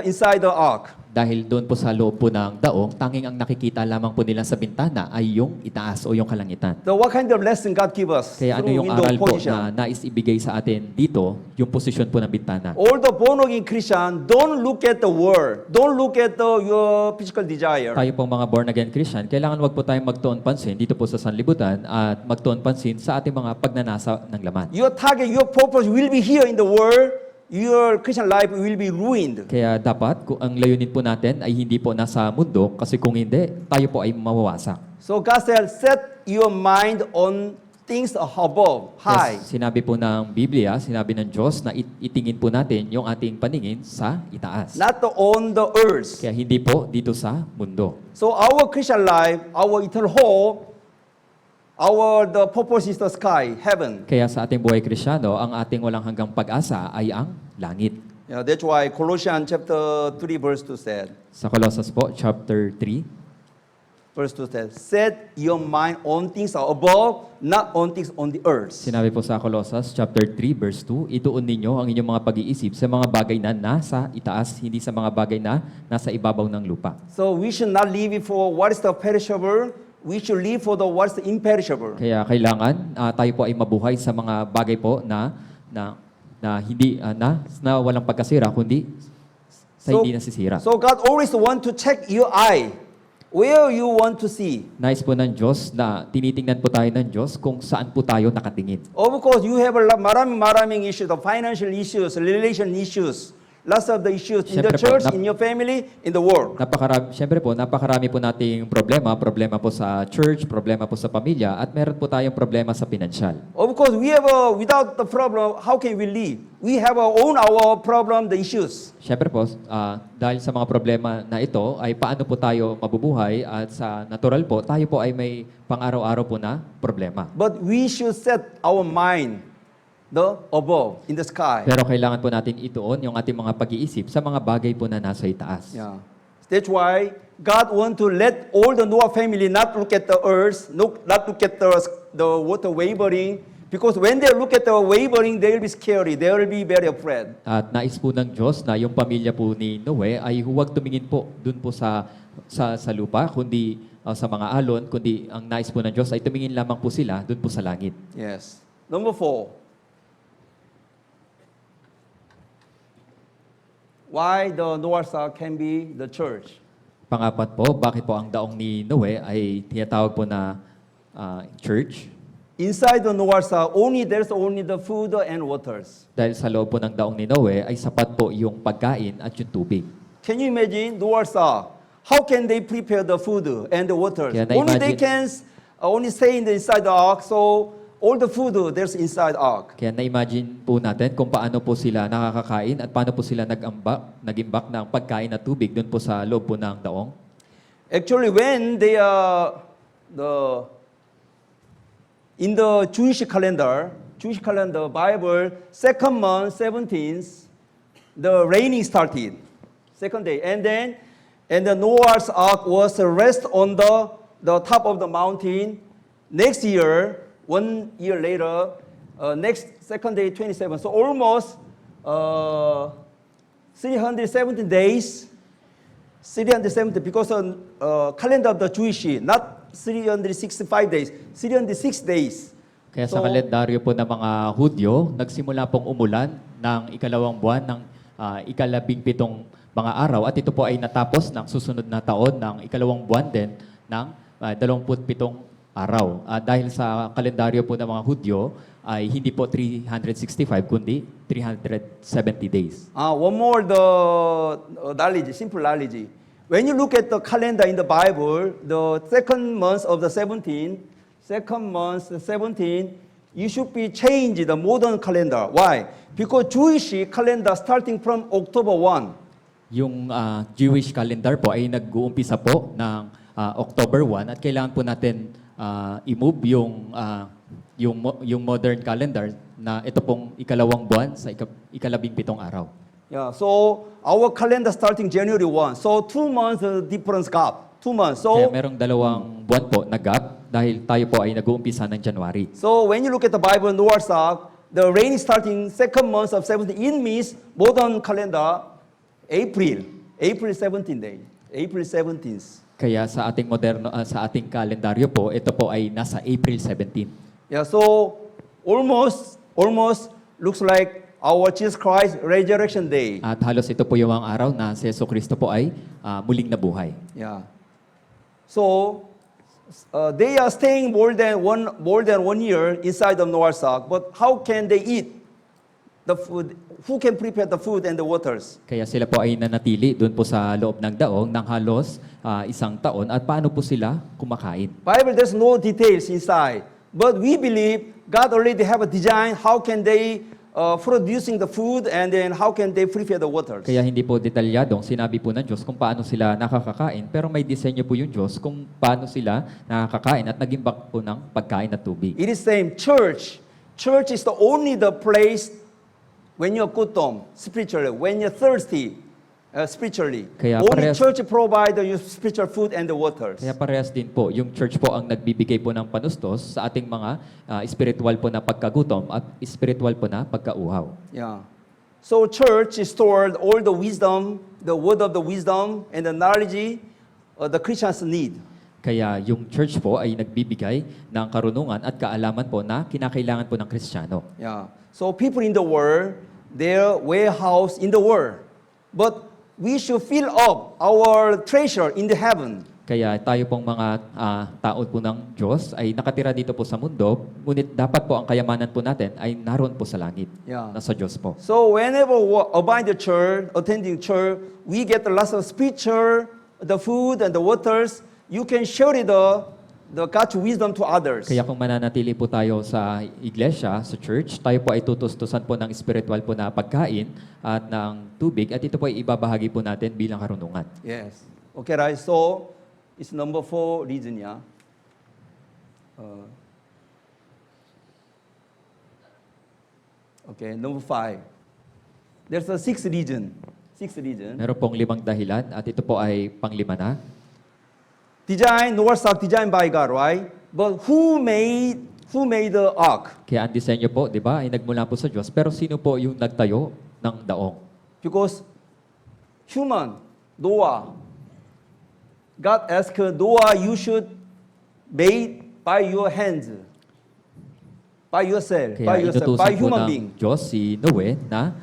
inside the ark. Dahil doon po sa loob po ng daong, tanging ang nakikita lamang po nila sa bintana ay yung itaas o yung kalangitan. So what kind of lesson God give us Kaya ano through yung window aral po position? na nais ibigay sa atin dito, yung posisyon po ng bintana. All the born-again Christian, don't look at the world. Don't look at your physical desire. Tayo pong mga born-again Christian, kailangan wag po tayong magtuon pansin dito po sa sanlibutan at magtuon pansin sa ating mga pagnanasa ng laman. Your target, your purpose will be here in the world. Your Christian life will be ruined. Kaya dapat, kung ang layunin po natin ay hindi po nasa mundo, kasi kung hindi, tayo po ay mawawasak. So God said, set your mind on things above, high. Yes, sinabi po ng Biblia, sinabi ng Diyos na itingin po natin yung ating paningin sa itaas. Not on the earth. Kaya hindi po dito sa mundo. So our Christian life, our eternal hope, the purpose is the sky, heaven. Kaya sa ating buhay Kristyano, ang ating walang hanggang pag-asa ay ang langit. Yeah, that's why Colossians chapter 3 verse 2 said, Sa Colossus po, chapter 3, verse 2 said, set your mind on things above, not on things on the earth. sinabi po sa Colossus chapter 3, verse 2, ituon ninyo ang inyong mga pag-iisip sa mga bagay na nasa itaas, hindi sa mga bagay na nasa ibabaw ng lupa. So we should not live for what is the perishable, we should live for the what is the imperishable. Kaya kailangan tayo po ay mabuhay sa mga bagay po na hindi na walang pagkasira kundi sa hindi nasisira. So God always want to check your eye, where you want to see. Nais po ng Diyos na tinitingnan po tayo ng Diyos kung saan po tayo nakatingin. Of course, you have a lot maraming issues, the financial issues, relation issues, lots of the issues in the Siyempre po, church, in your family, in the world. Napakarami po nating problema po sa church, problema po sa pamilya, at meron po tayong problema sa pinansyal. Of course, without the problem, how can we live? We have our problem, the issues. Siyempre po, dahil sa mga problema na ito, ay paano po tayo mabubuhay at sa natural po, tayo po ay may pang-araw-araw po na problema. But we should set our mind above, in the sky. Pero kailangan po natin ituon yung ating mga pag-iisip sa mga bagay po na nasa itaas. Yeah. That's why God want to let all the Noah family not look at the earth, not look at the water wavering, because when they look at the wavering, they will be scary, they will be very afraid. At nais po ng Diyos na yung pamilya po ni Noe ay huwag tumingin po dun po sa lupa, kundi sa mga alon, kundi ang nais po ng Diyos ay tumingin lamang po sila dun po sa langit. Yes. Number 4. Why the Noah's Ark can be the church? Pangapat po, bakit po ang daong ni Noe ay tinatawag po na church? Inside the Noah's Ark, there's only the food and waters. Dahil sa loob po ng daong ni Noe ay sapat po yung pagkain at yung tubig. Can you imagine Noah's Ark? How can they prepare the food and the waters? Kaya Only they na-imagine- can only stay inside the ark, so all the food there's inside ark. Kaya na-imagine po natin kung paano po sila nakakakain at paano po sila nag-imbak ng pagkain at tubig doon po sa loob po ng daong. Actually, when they are in the Jewish calendar, Bible, second month, 17th, the raining started, second day, and the Noah's Ark was rest on the top of the mountain. Next year, 1 year later, second day, 27. So almost 370 days. 370 because calendar of the Jewish, not 365 days, 306 days. Kaya sa kalendaryo po ng mga Hudyo, nagsimula pong umulan ng ikalawang buwan ng ikalabing-pitong mga araw at ito po ay natapos ng susunod na taon ng ikalawang buwan din ng 27 araw. Dahil sa kalendaryo po ng mga Hudyo ay hindi po 365 kundi 370 days. One more knowledge, simple knowledge. When you look at the calendar in the Bible, the second month of the 17, you should be changed the modern calendar. Why? Because Jewish calendar starting from October 1. Yung Jewish calendar po ay nag-uumpisa po ng October 1 at kailangan po natin i-move yung modern calendar na ito pong ikalawang buwan sa ikalabing-pitong araw. Yeah, so our calendar starting January 1. So 2 months difference gap. 2 months. Kaya So merong dalawang buwan po na gap dahil tayo po ay nag-uumpisa ng January. so when you look at the Bible, Noah's Ark, the rain starting second month of 17. It means modern calendar April 17 day. April 17th. Kaya sa ating sa ating kalendaryo po, ito po ay nasa April 17. Yeah, so almost looks like our Jesus Christ resurrection day. At halos ito po yung ang araw na si Jesucristo po ay muling nabuhay. Yeah. So they are staying more than one year inside of Noah's Ark, but how can they eat? the food? Who can prepare the food and the waters? Kaya sila po ay nanatili doon po sa loob ng daong ng halos isang taon. At paano po sila kumakain? Bible, there's no details inside. But we believe God already have a design. How can they producing the food and then how can they prepare the waters? Kaya hindi po detalyadong sinabi po ng Diyos kung paano sila nakakakain. Pero may disenyo po yung Diyos kung paano sila nakakakain at nag-imbak po ng pagkain at tubig. It is same. Church is the only the place when you're gutom spiritually, when you're thirsty spiritually. Kaya Only parehas- church provide you spiritual food and the waters. Kaya parehas din po, yung church po ang nagbibigay po ng panustos sa ating mga spiritual po na pagkagutom at spiritual po na pagkauhaw. Yeah. So church is stored all the wisdom, the word of the wisdom and the knowledge the Christians need. Kaya yung church po ay nagbibigay ng karunungan at kaalaman po na kinakailangan po ng Kristiyano. Yeah. So people in the world, their warehouse in the world. But we should fill up our treasure in the heaven. Kaya tayo pong mga tao po ng Diyos ay nakatira dito po sa mundo, ngunit dapat po ang kayamanan po natin ay naroon po sa langit, Yeah. nasa Diyos po. So whenever we abide the church, attending church, we get lots of spiritual, the food and the waters. You can share the God's wisdom to others. Kaya kung mananatili po tayo sa iglesia, sa church, tayo po ay tutustusan po ng spiritual po na pagkain at ng tubig at ito po ay ibabahagi po natin bilang karunungan. Yes. Okay, right. So it's number 4 reason, yeah. Okay, number 5. There's a 6th reason. 6th reason. Meron pong 5 dahilan at ito po ay panglima na. Design, north south designed by God, right? But who made the ark? Kaya ang disenyo po, di ba, ay nagmula po sa Diyos. Pero sino po yung nagtayo ng daong? Because human, Noah, God asked Noah, you should made by your hands, by yourself, Kaya inutusan by po human ng being. Diyos si Noe na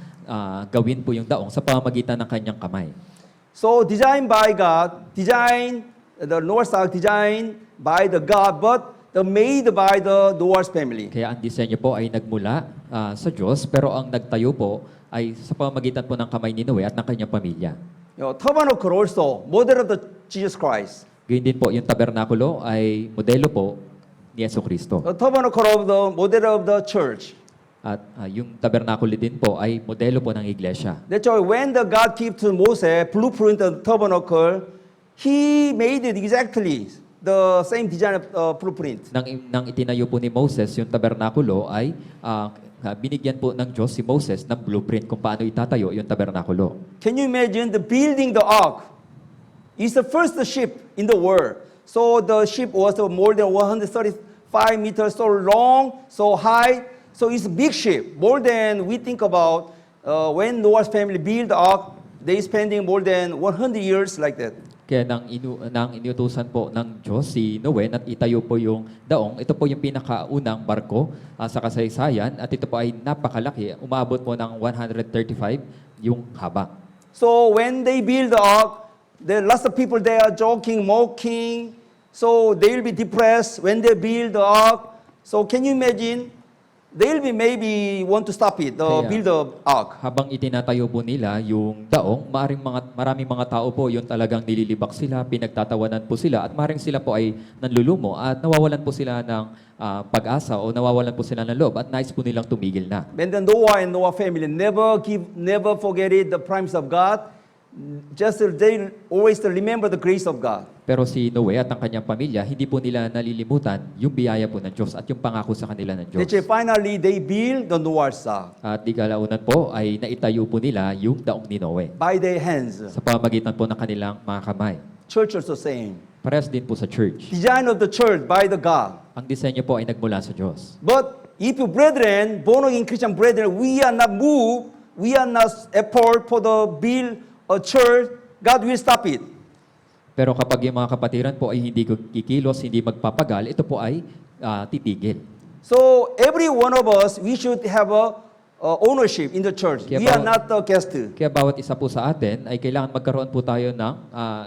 gawin po yung daong sa pamamagitan ng kanyang kamay. So designed by God, the north south designed by the God, but made by the Noah's family. Kaya ang disenyo po ay nagmula sa Diyos, pero ang nagtayo po ay sa pamamagitan po ng kamay ni Noe at ng kanyang pamilya. Tabernacle also, model of the Jesus Christ. Gayun din po, yung tabernakulo ay modelo po ni Yeso Kristo. The tabernacle of the model of the church. At yung tabernakulo din po ay modelo po ng iglesia. That's why when the God gave to Moses blueprint of the tabernacle, he made it exactly the same design of blueprint. Nang itinayo po ni Moses yung tabernakulo ay binigyan po ng Diyos si Moses ng blueprint kung paano itatayo yung tabernakulo. Can you imagine the building the ark? It's the first ship in the world. So the ship was more than 135 meters, so long, so high. So it's a big ship, more than we think about. When Noah's family built the ark, they spending more than 100 years like that. Kaya nang inutusan po ng Diyos si Noe at itayo po yung daong, ito po yung pinakaunang barko sa kasaysayan at ito po ay napakalaki. Umabot po ng 135 yung haba. So when they build the ark, there are lots of people there joking, mocking. So they will be depressed when they build the ark. So can you imagine? They'll be maybe want to stop it, Kaya- build the ark. Habang itinatayo po nila yung daong, maraming mga tao po yung talagang nililibak sila, pinagtatawanan po sila at maring sila po ay nanlulumo at nawawalan po sila ng pag-asa o nawawalan po sila ng loob at nais po nilang tumigil na. When the Noah and Noah family never forget it, the promise of God. Just they always remember the grace of God. Pero si Noe at ang kanyang pamilya, hindi po nila nalilimutan yung biyaya po ng Diyos at yung pangako sa kanila ng Diyos. That's why finally they build the Noah's ark At di kalaunan po ay naitayo po nila yung daong ni Noe by their hands. sa pamagitan po ng kanilang mga kamay. Church also same. Parehas din po sa church. Design of the church by the God. Ang disenyo po ay nagmula sa Diyos. But if you brethren, born again Christian brethren, we are not moved, we are not effort for the build a church, God will stop it. Pero kapag yung mga kapatiran po ay hindi kikilos, hindi magpapagal, ito po ay titigil. So every one of us, we should have ownership in the church. Kaya We are bawat- not the guest. Kaya bawat isa po sa atin ay kailangan magkaroon po tayo ng,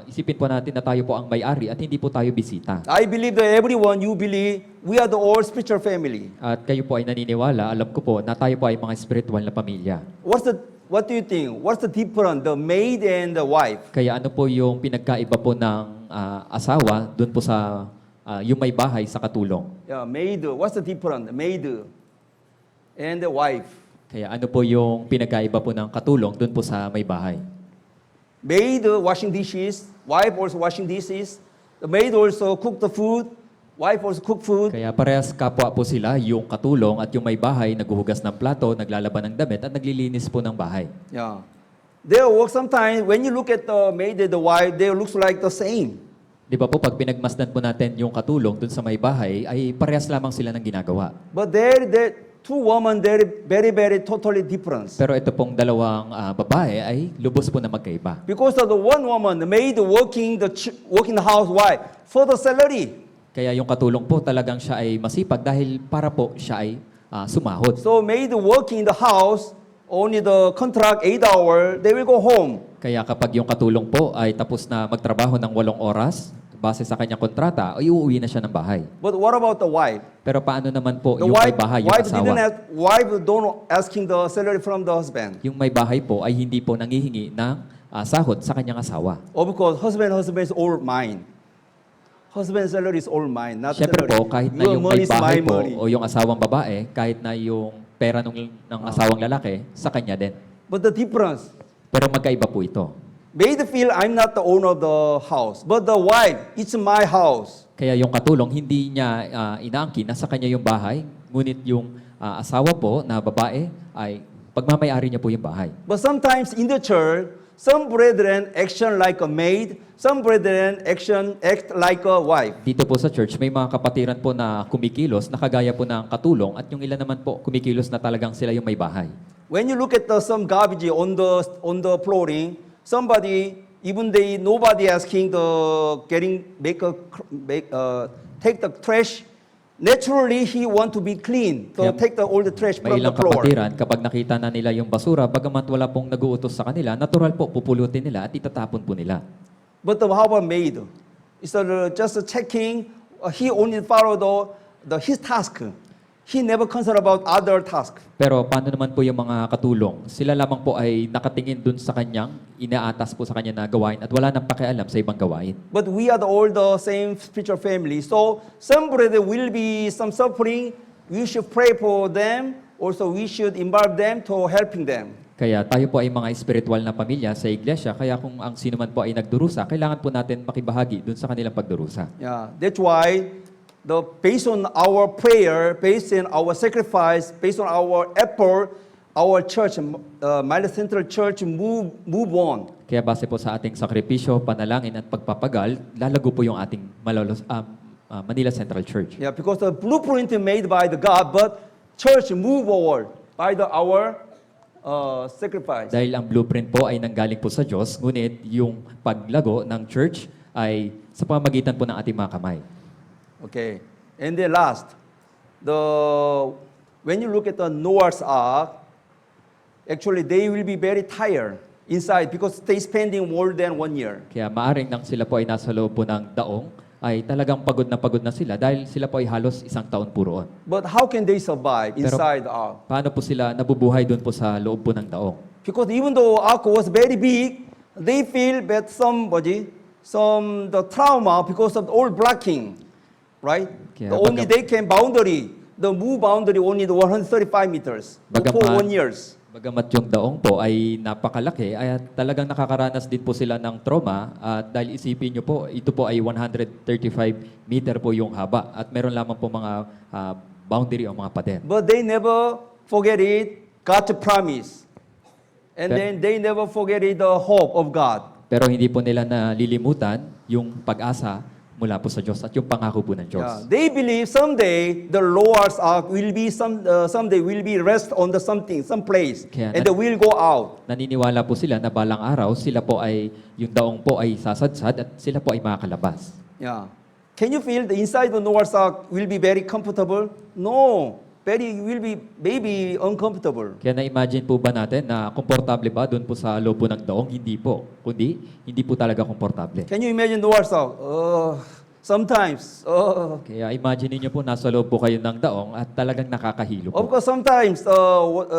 isipin po natin na tayo po ang may-ari at hindi po tayo bisita. I believe that everyone, you believe, we are the all spiritual family. At kayo po ay naniniwala, alam ko po, na tayo po ay mga spiritual na pamilya. What do you think? What's the difference, the maid and the wife? Kaya ano po yung pinagkaiba po ng asawa doon po sa yung may bahay sa katulong? Yeah, maid. What's the difference? Maid and the wife. Kaya ano po yung pinagkaiba po ng katulong doon po sa may bahay? Maid washing dishes, wife also washing dishes. The maid also cook the food, wife also cook food. Kaya parehas kapwa po sila, yung katulong at yung may bahay, naghuhugas ng plato, naglalaban ng damit at naglilinis po ng bahay. Yeah. Their work sometimes, when you look at the maid and the wife, they looks like the same. Di ba po, pag pinagmasdan po natin yung katulong doon sa may bahay, ay parehas lamang sila ng ginagawa. But they're two women, they're very, very totally different. Pero ito pong dalawang babae ay lubos po na magkaiba. Because of the one woman, the maid working the housewife for the salary. Kaya yung katulong po talagang siya ay masipag dahil para po siya ay sumahod. So maid working in the house, only the contract 8 hours, they will go home. Kaya kapag yung katulong po ay tapos na magtrabaho ng 8 oras, base sa kanyang kontrata, ay uuwi na siya ng bahay. But what about the wife? Pero paano naman po The yung may wife, bahay, yung wife asawa? don't asking the salary from the husband. Yung may bahay po ay hindi po nangihingi ng sahod sa kanyang asawa. Of course, husband is all mine. Husband's salary is all mine, not Siyempre salary. po, kahit na Your yung money may is my bahay po money. o yung asawang babae, kahit na yung pera ng asawang lalaki, sa kanya din. But the difference, Pero magkaiba po ito. maid feel I'm not the owner of the house, but the wife, it's my house. Kaya yung katulong, hindi niya inaangkin na sa kanya yung bahay, ngunit yung asawa po na babae ay pagmamayari niya po yung bahay. But sometimes in the church, some brethren action like a maid, some brethren act like a wife. Dito po sa church, may mga kapatiran po na kumikilos na kagaya po ng katulong at yung ilan naman po kumikilos na talagang sila yung may bahay. When you look at some garbage on the flooring, somebody, even nobody asking take the trash. Naturally, he want to be clean. So Kaya take all the trash May from the ilang floor. kapatiran, kapag nakita na nila yung basura, bagamat wala pong nag-uutos sa kanila, natural po, pupulutin nila at itatapon po nila. But how about maid? It's just checking. He only follow his task. He never concern about other task. Pero paano naman po yung mga katulong? Sila lamang po ay nakatingin dun sa kanyang, inaatas po sa kanya na gawain at wala nang pakialam sa ibang gawain. But we are all the same spiritual family. So some brother will be some suffering. We should pray for them. Also, we should involve them to helping them. Kaya tayo po ay mga espiritual na pamilya sa iglesia, kaya kung ang sino man po ay nagdurusa, kailangan po natin makibahagi dun sa kanilang pagdurusa. Yeah, that's why based on our prayer, based on our sacrifice, based on our effort, our church, Manila Central Church, move on. Kaya base po sa ating sakripisyo, panalangin at pagpapagal, lalago po yung ating Manila Central Church. Yeah, because the blueprint made by the God, but church move forward by our sacrifice. Dahil ang blueprint po ay nanggaling po sa Diyos, ngunit yung paglago ng church ay sa pamamagitan po ng ating mga kamay. Okay, and then last, when you look at the Noah's Ark, actually they will be very tired inside because they spending more than 1 year. Kaya maaring nang sila po ay nasa loob po ng daong, ay talagang pagod na sila dahil sila po ay halos 1 taon po roon. But how can they survive Pero- inside the ark? Paano po sila nabubuhay doon po sa loob po ng daong? Because even though ark was very big, they feel that the trauma because of all blocking, right? Kaya They can the move boundary only the 135 meters for Bagamat- 1 years. Bagamat yung daong po ay napakalaki, ay talagang nakakaranas din po sila ng trauma at dahil isipin nyo po, ito po ay 135 meter po yung haba at meron lamang po mga boundary o mga pader. But they never forget it, God's promise. And Pero- then they never forget it, the hope of God. Pero hindi po nila nalilimutan yung pag-asa mula po sa Diyos at yung pangako po ng Yeah. Diyos. They believe someday the Lord's ark will be someday will be rest on some place, Kaya and they will go out. Naniniwala po sila na balang araw, sila po ay, yung daong po ay sasadsad at sila po ay makakalabas. Yeah. Can you feel the inside of Noah's ark will be very comfortable? No. will be maybe uncomfortable. Kaya na-imagine po ba natin na komportable ba doon po sa loob po ng daong? Hindi po. Kundi, hindi po talaga komportable. Can you imagine the Warsaw? Sometimes. Kaya imagine niyo po nasa loob po kayo ng daong at talagang nakakahilo Of po. course, sometimes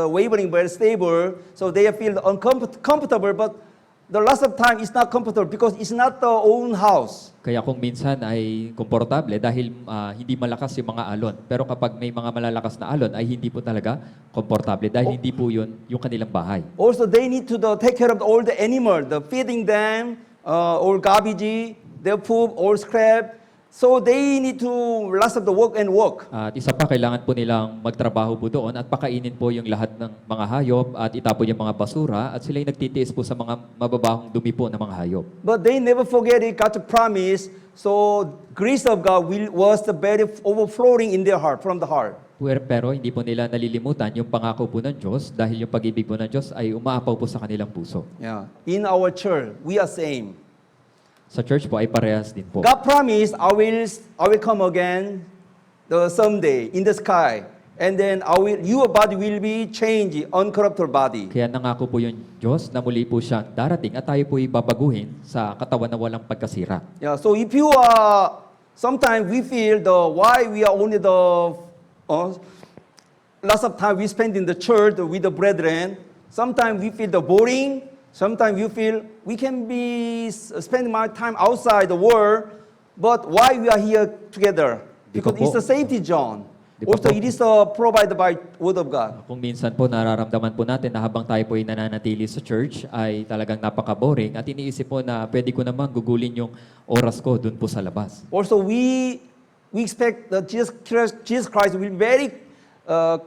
wavering very stable, so they feel uncomfortable, but the last of time is not comfortable because it's not their own house. Kaya kung minsan ay komportable dahil hindi malakas yung mga alon. Pero kapag may mga malalakas na alon ay hindi po talaga komportable dahil hindi po yun yung kanilang bahay. Also, they need to take care of all the animal, the feeding them, all garbage, their poop, all scrap. So they need to last of the work and work. At isa pa, kailangan po nilang magtrabaho po doon at pakainin po yung lahat ng mga hayop at itapon yung mga basura at sila yung nagtitiis po sa mga mababahong dumi po ng mga hayop. But they never forget it, God's promise. So grace of God was the very overflowing in their heart, from the heart. Pero hindi po nila nalilimutan yung pangako po ng Diyos dahil yung pag-ibig po ng Diyos ay umaapaw po sa kanilang puso. Yeah. In our church, we are same. Sa church po ay parehas din po. God promised, I will come again the someday in the sky, and then your body will be changed, uncorruptible body. Kaya nangako po yung Diyos na muli po siyang darating at tayo po babaguhin sa katawan na walang pagkasira. Yeah. So if you sometimes we feel why we are only lots of time we spend in the church with the brethren. Sometimes we feel boring. Sometimes you feel we can be spending my time outside the world, but why we are here together? Di pa Because it's po. a safety zone. Di pa Also, po. it is provided by Word of God. Kung minsan po nararamdaman po natin na habang tayo po ay nananatili sa church ay talagang napaka-boring at iniisip po na pwede ko naman gugulin yung oras ko dun po sa labas. Also, we expect that Jesus Christ will be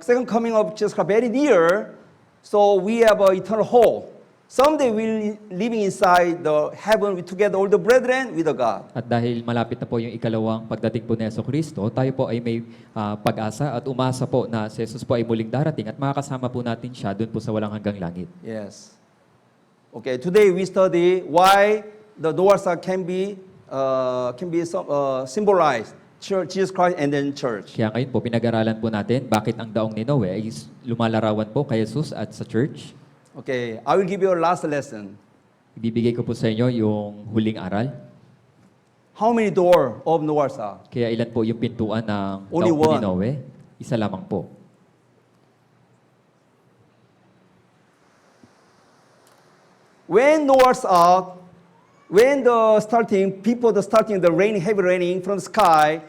second coming of Jesus Christ very near. So we have an eternal hope. Someday we'll living inside the heaven together, all the brethren with the God. At dahil malapit na po yung ikalawang pagdating po ni Jesucristo, tayo po ay may pag-asa at umasa po na si Jesus po ay muling darating at makakasama po natin siya dun po sa walang hanggang langit. Yes. Okay. Today we study why the Noah's Ark can be symbolized church, Jesus Christ, and then church. Kaya ngayon po, pinag-aralan po natin bakit ang daong ni Noe ay lumalarawan po kay Jesus at sa church. Okay. I will give you a last lesson. Ibibigay ko po sa inyo yung huling aral. How many door of Noah's Ark? Kaya ilan po yung pintuan ng Only daong po ni one. Noe? Isa lamang po. When Noah's Ark, when people starting the raining, heavy raining from the sky,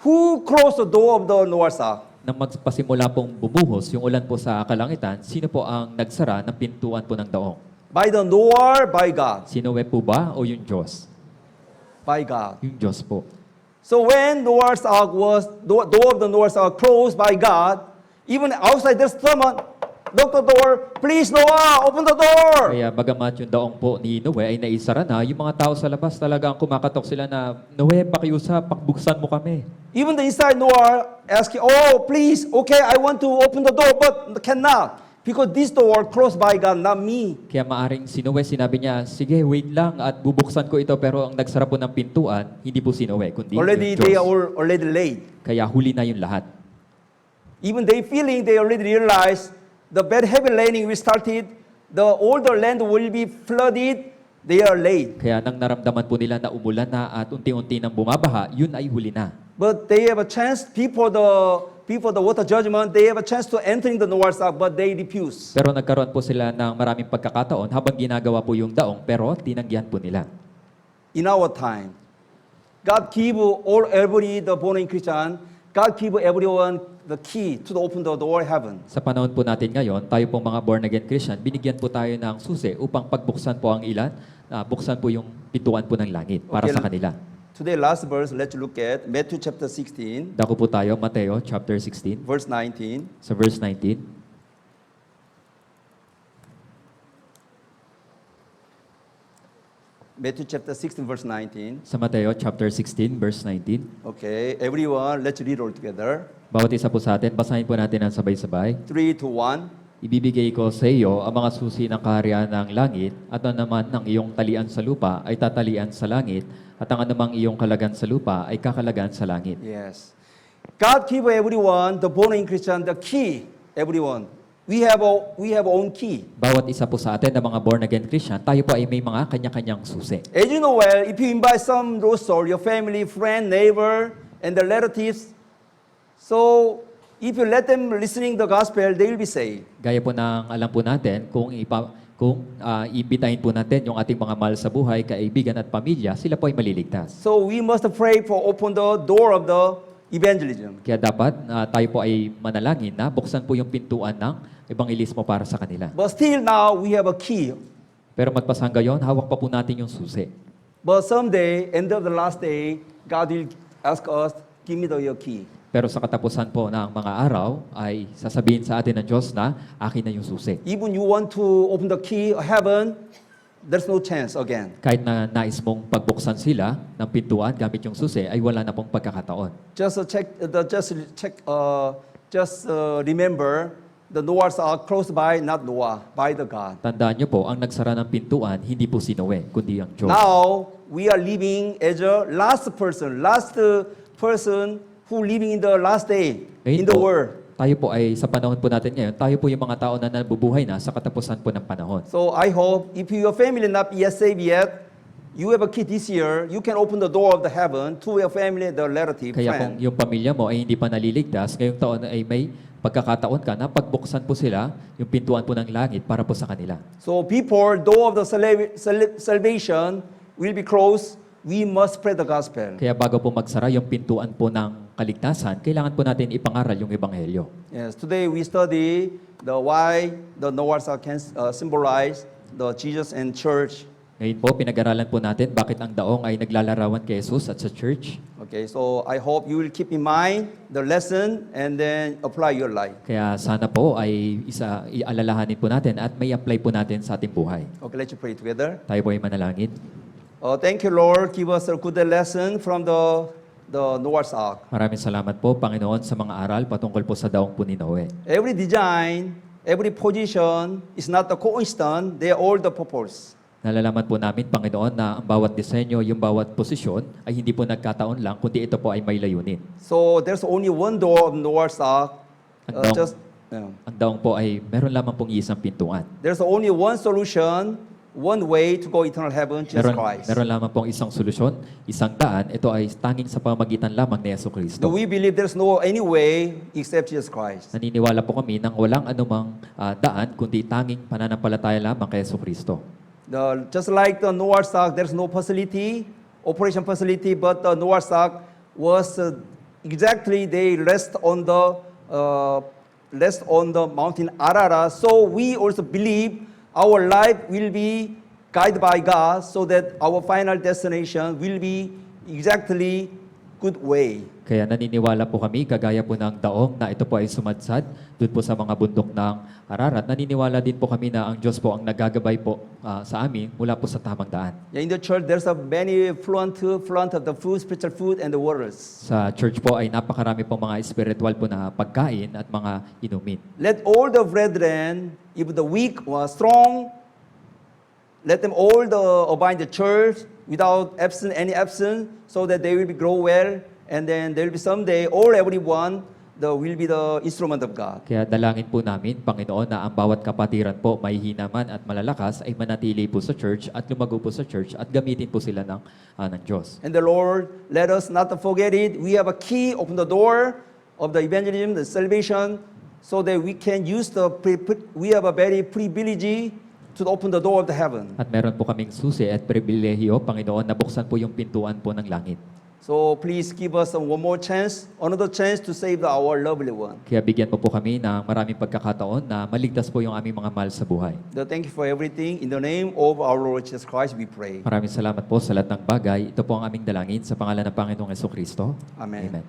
who closed the door of the Noah's Ark? Nang magpasimula pong bumuhos yung ulan po sa kalangitan, sino po ang nagsara ng pintuan po ng daong? By the Noah, by God. Si Noe po ba o yung Diyos? By God. Yung Diyos po. So when Noah's Ark door of the Noah's Ark closed by God, even outside there's someone, knock the door, please Noah, open the door. Kaya bagamat yung daong po ni Noe ay naisara na, yung mga tao sa labas talagang kumakatok sila na, Noe, pakiusap, pakbuksan mo kami. Even the inside Noah asking, oh, please, okay, I want to open the door, but cannot. Because this door closed by God, not me. Kaya maaring si Noe, sinabi niya, sige, wait lang at bubuksan ko ito, pero ang nagsara po ng pintuan, hindi po si Noe, kundi Already yung they Diyos. are already late. Kaya huli na yung lahat. Even they already realized the bad heavy raining we started, all the land will be flooded, they are late. Kaya nang naramdaman po nila na umulan na at unti-unti nang bumabaha, yun ay huli na. But they have a chance, before the water judgment, they have a chance to enter the Noah's Ark, but they refuse. Pero nagkaroon po sila ng maraming pagkakataon habang ginagawa po yung daong, pero tinanggihan po nila. In our time, God give the born-again Christian, God give everyone the key to open the door of heaven. Sa panahon po natin ngayon, tayo pong mga born-again Christian, binigyan po tayo ng susi upang pagbuksan po ang ilan, buksan po yung pintuan po ng langit para Okay. sa kanila. Today, last verse, let's look at Matthew chapter 16, Dako po tayo, Mateo chapter 16, verse 19. sa verse 19. Matthew chapter 16, verse 19. Sa Mateo chapter 16, verse 19. Okay, everyone, let's read all together. Bawat isa po sa atin, basahin po natin ang sabay-sabay. 3, 2, 1. Ibibigay ko sa iyo ang mga susi ng kaharian ng langit at ang naman ng iyong talian sa lupa ay tatalian sa langit at ang anumang iyong kalagan sa lupa ay kakalagan sa langit. Yes. God give everyone, the born-again Christian, the key, everyone. We have own key. Bawat isa po sa atin na mga born-again Christian, tayo po ay may mga kanya-kanyang susi. As you know well, if you invite some roster, your family, friend, neighbor, and the relatives, so if you let them listening the gospel, they will be saved. Gaya po ng alam po natin, kung iimbitahin po natin yung ating mga mahal sa buhay, kaibigan at pamilya, sila po ay maliligtas. So we must pray for open the door of the evangelism. Kaya dapat tayo po ay manalangin na buksan po yung pintuan ng ebanghelismo para sa kanila. But still now, we have a key. Pero magpasang gayon, hawak pa po natin yung susi. But someday, end of the last day, God will ask us, give me your key. Pero sa katapusan po ng mga araw, ay sasabihin sa atin ng Diyos na akin na yung susi. Even you want to open the key of heaven, there's no chance again. Kahit na nais mong pagbuksan sila ng pintuan gamit yung susi, ay wala na pong pagkakataon. Remember, the Noahs are close by, not Noah, by the God. Tandaan niyo po, ang nagsara ng pintuan, hindi po si Noe, kundi ang Diyos. Now, we are living as a last person who living in the last day Ngayon in the po, world. tayo po ay, sa panahon po natin ngayon, tayo po yung mga tao na nabubuhay na sa katapusan po ng panahon. So I hope if your family not yet saved yet, you have a kid this year, you can open the door of the heaven to your family, the relative, Kaya kung friend. yung pamilya mo ay hindi pa naliligtas, ngayong taon ay may pagkakataon ka na pagbuksan po sila yung pintuan po ng langit para po sa kanila. So before door of the salvation will be closed, we must spread the gospel. Kaya bago po magsara yung pintuan po ng kaligtasan, kailangan po natin ipangaral yung ebanghelyo. Yes, today we study the why the Noah's Ark can symbolize the Jesus and church. Ngayon po, pinag-aralan po natin bakit ang daong ay naglalarawan kay Jesus at sa church. Okay, so I hope you will keep in mind the lesson and then apply your life. Kaya sana po ay ialalahanin po natin at may apply po natin sa ating buhay. Okay, let's pray together. Tayo po ay manalangin. Thank you, Lord. Give us a good lesson from the Noah's Ark. Maraming salamat po, Panginoon, sa mga aral patungkol po sa daong po ni Noe. Every design, every position is not the coincidence, they are all the purpose. Nalalaman po namin, Panginoon, na ang bawat disenyo, yung bawat posisyon ay hindi po nagkataon lang, kundi ito po ay may layunin. So there's only one door of Noah's Ark. Ang daong, Yeah. ang daong po ay meron lamang pong isang pintuan. There's only one solution, one way to go eternal heaven, Jesus Christ. Meron lamang pong isang solusyon, isang daan. Ito ay tanging sa pamagitan lamang ni Yesu Do Kristo. we believe there's no any way except Jesus Christ? Naniniwala po kami nang walang anumang daan, kundi tanging pananampalataya lamang kay Yesu Kristo. Just like the Noah's Ark, there's no facility, operation facility, but the Noah's Ark was exactly they rest on the mountain Ararat. So we also believe our life will be guided by God, so that our final destination will be exactly good way. Kaya naniniwala po kami, kagaya po ng daong na ito po ay sumadsad doon po sa mga bundok ng Ararat. Naniniwala din po kami na ang Diyos po ang nagagabay po sa amin mula po sa tamang daan. Yeah, in the church, there's a many fluent of the food, spiritual food, and the waters. Sa church po ay napakarami po mga spiritual po na pagkain at mga inumin. Let all the brethren, if the weak or strong, let them all abide in the church without any absence, so that they will grow well, and then there will be someday everyone will be the instrument of God. Kaya dalangin po namin, Panginoon, na ang bawat kapatiran po, may hinaman at malalakas, ay manatili po sa church at lumago po sa church at gamitin po sila ng Diyos. And the Lord, let us not forget it. We have a key, open the door of the evangelism, the salvation, so that we can use we have a very privilege to open the door of the heaven. At meron po kaming susi at pribilehiyo, Panginoon, na buksan po yung pintuan po ng langit. So please give us another chance to save our lovely one. Kaya bigyan mo po kami ng maraming pagkakataon na maligtas po yung aming mga mahal sa buhay. Thank you for everything. In the name of our Lord Jesus Christ, we pray. Maraming salamat po sa lahat ng bagay. Ito po ang aming dalangin sa pangalan ng Panginoong Yesu Kristo. Amen. Amen.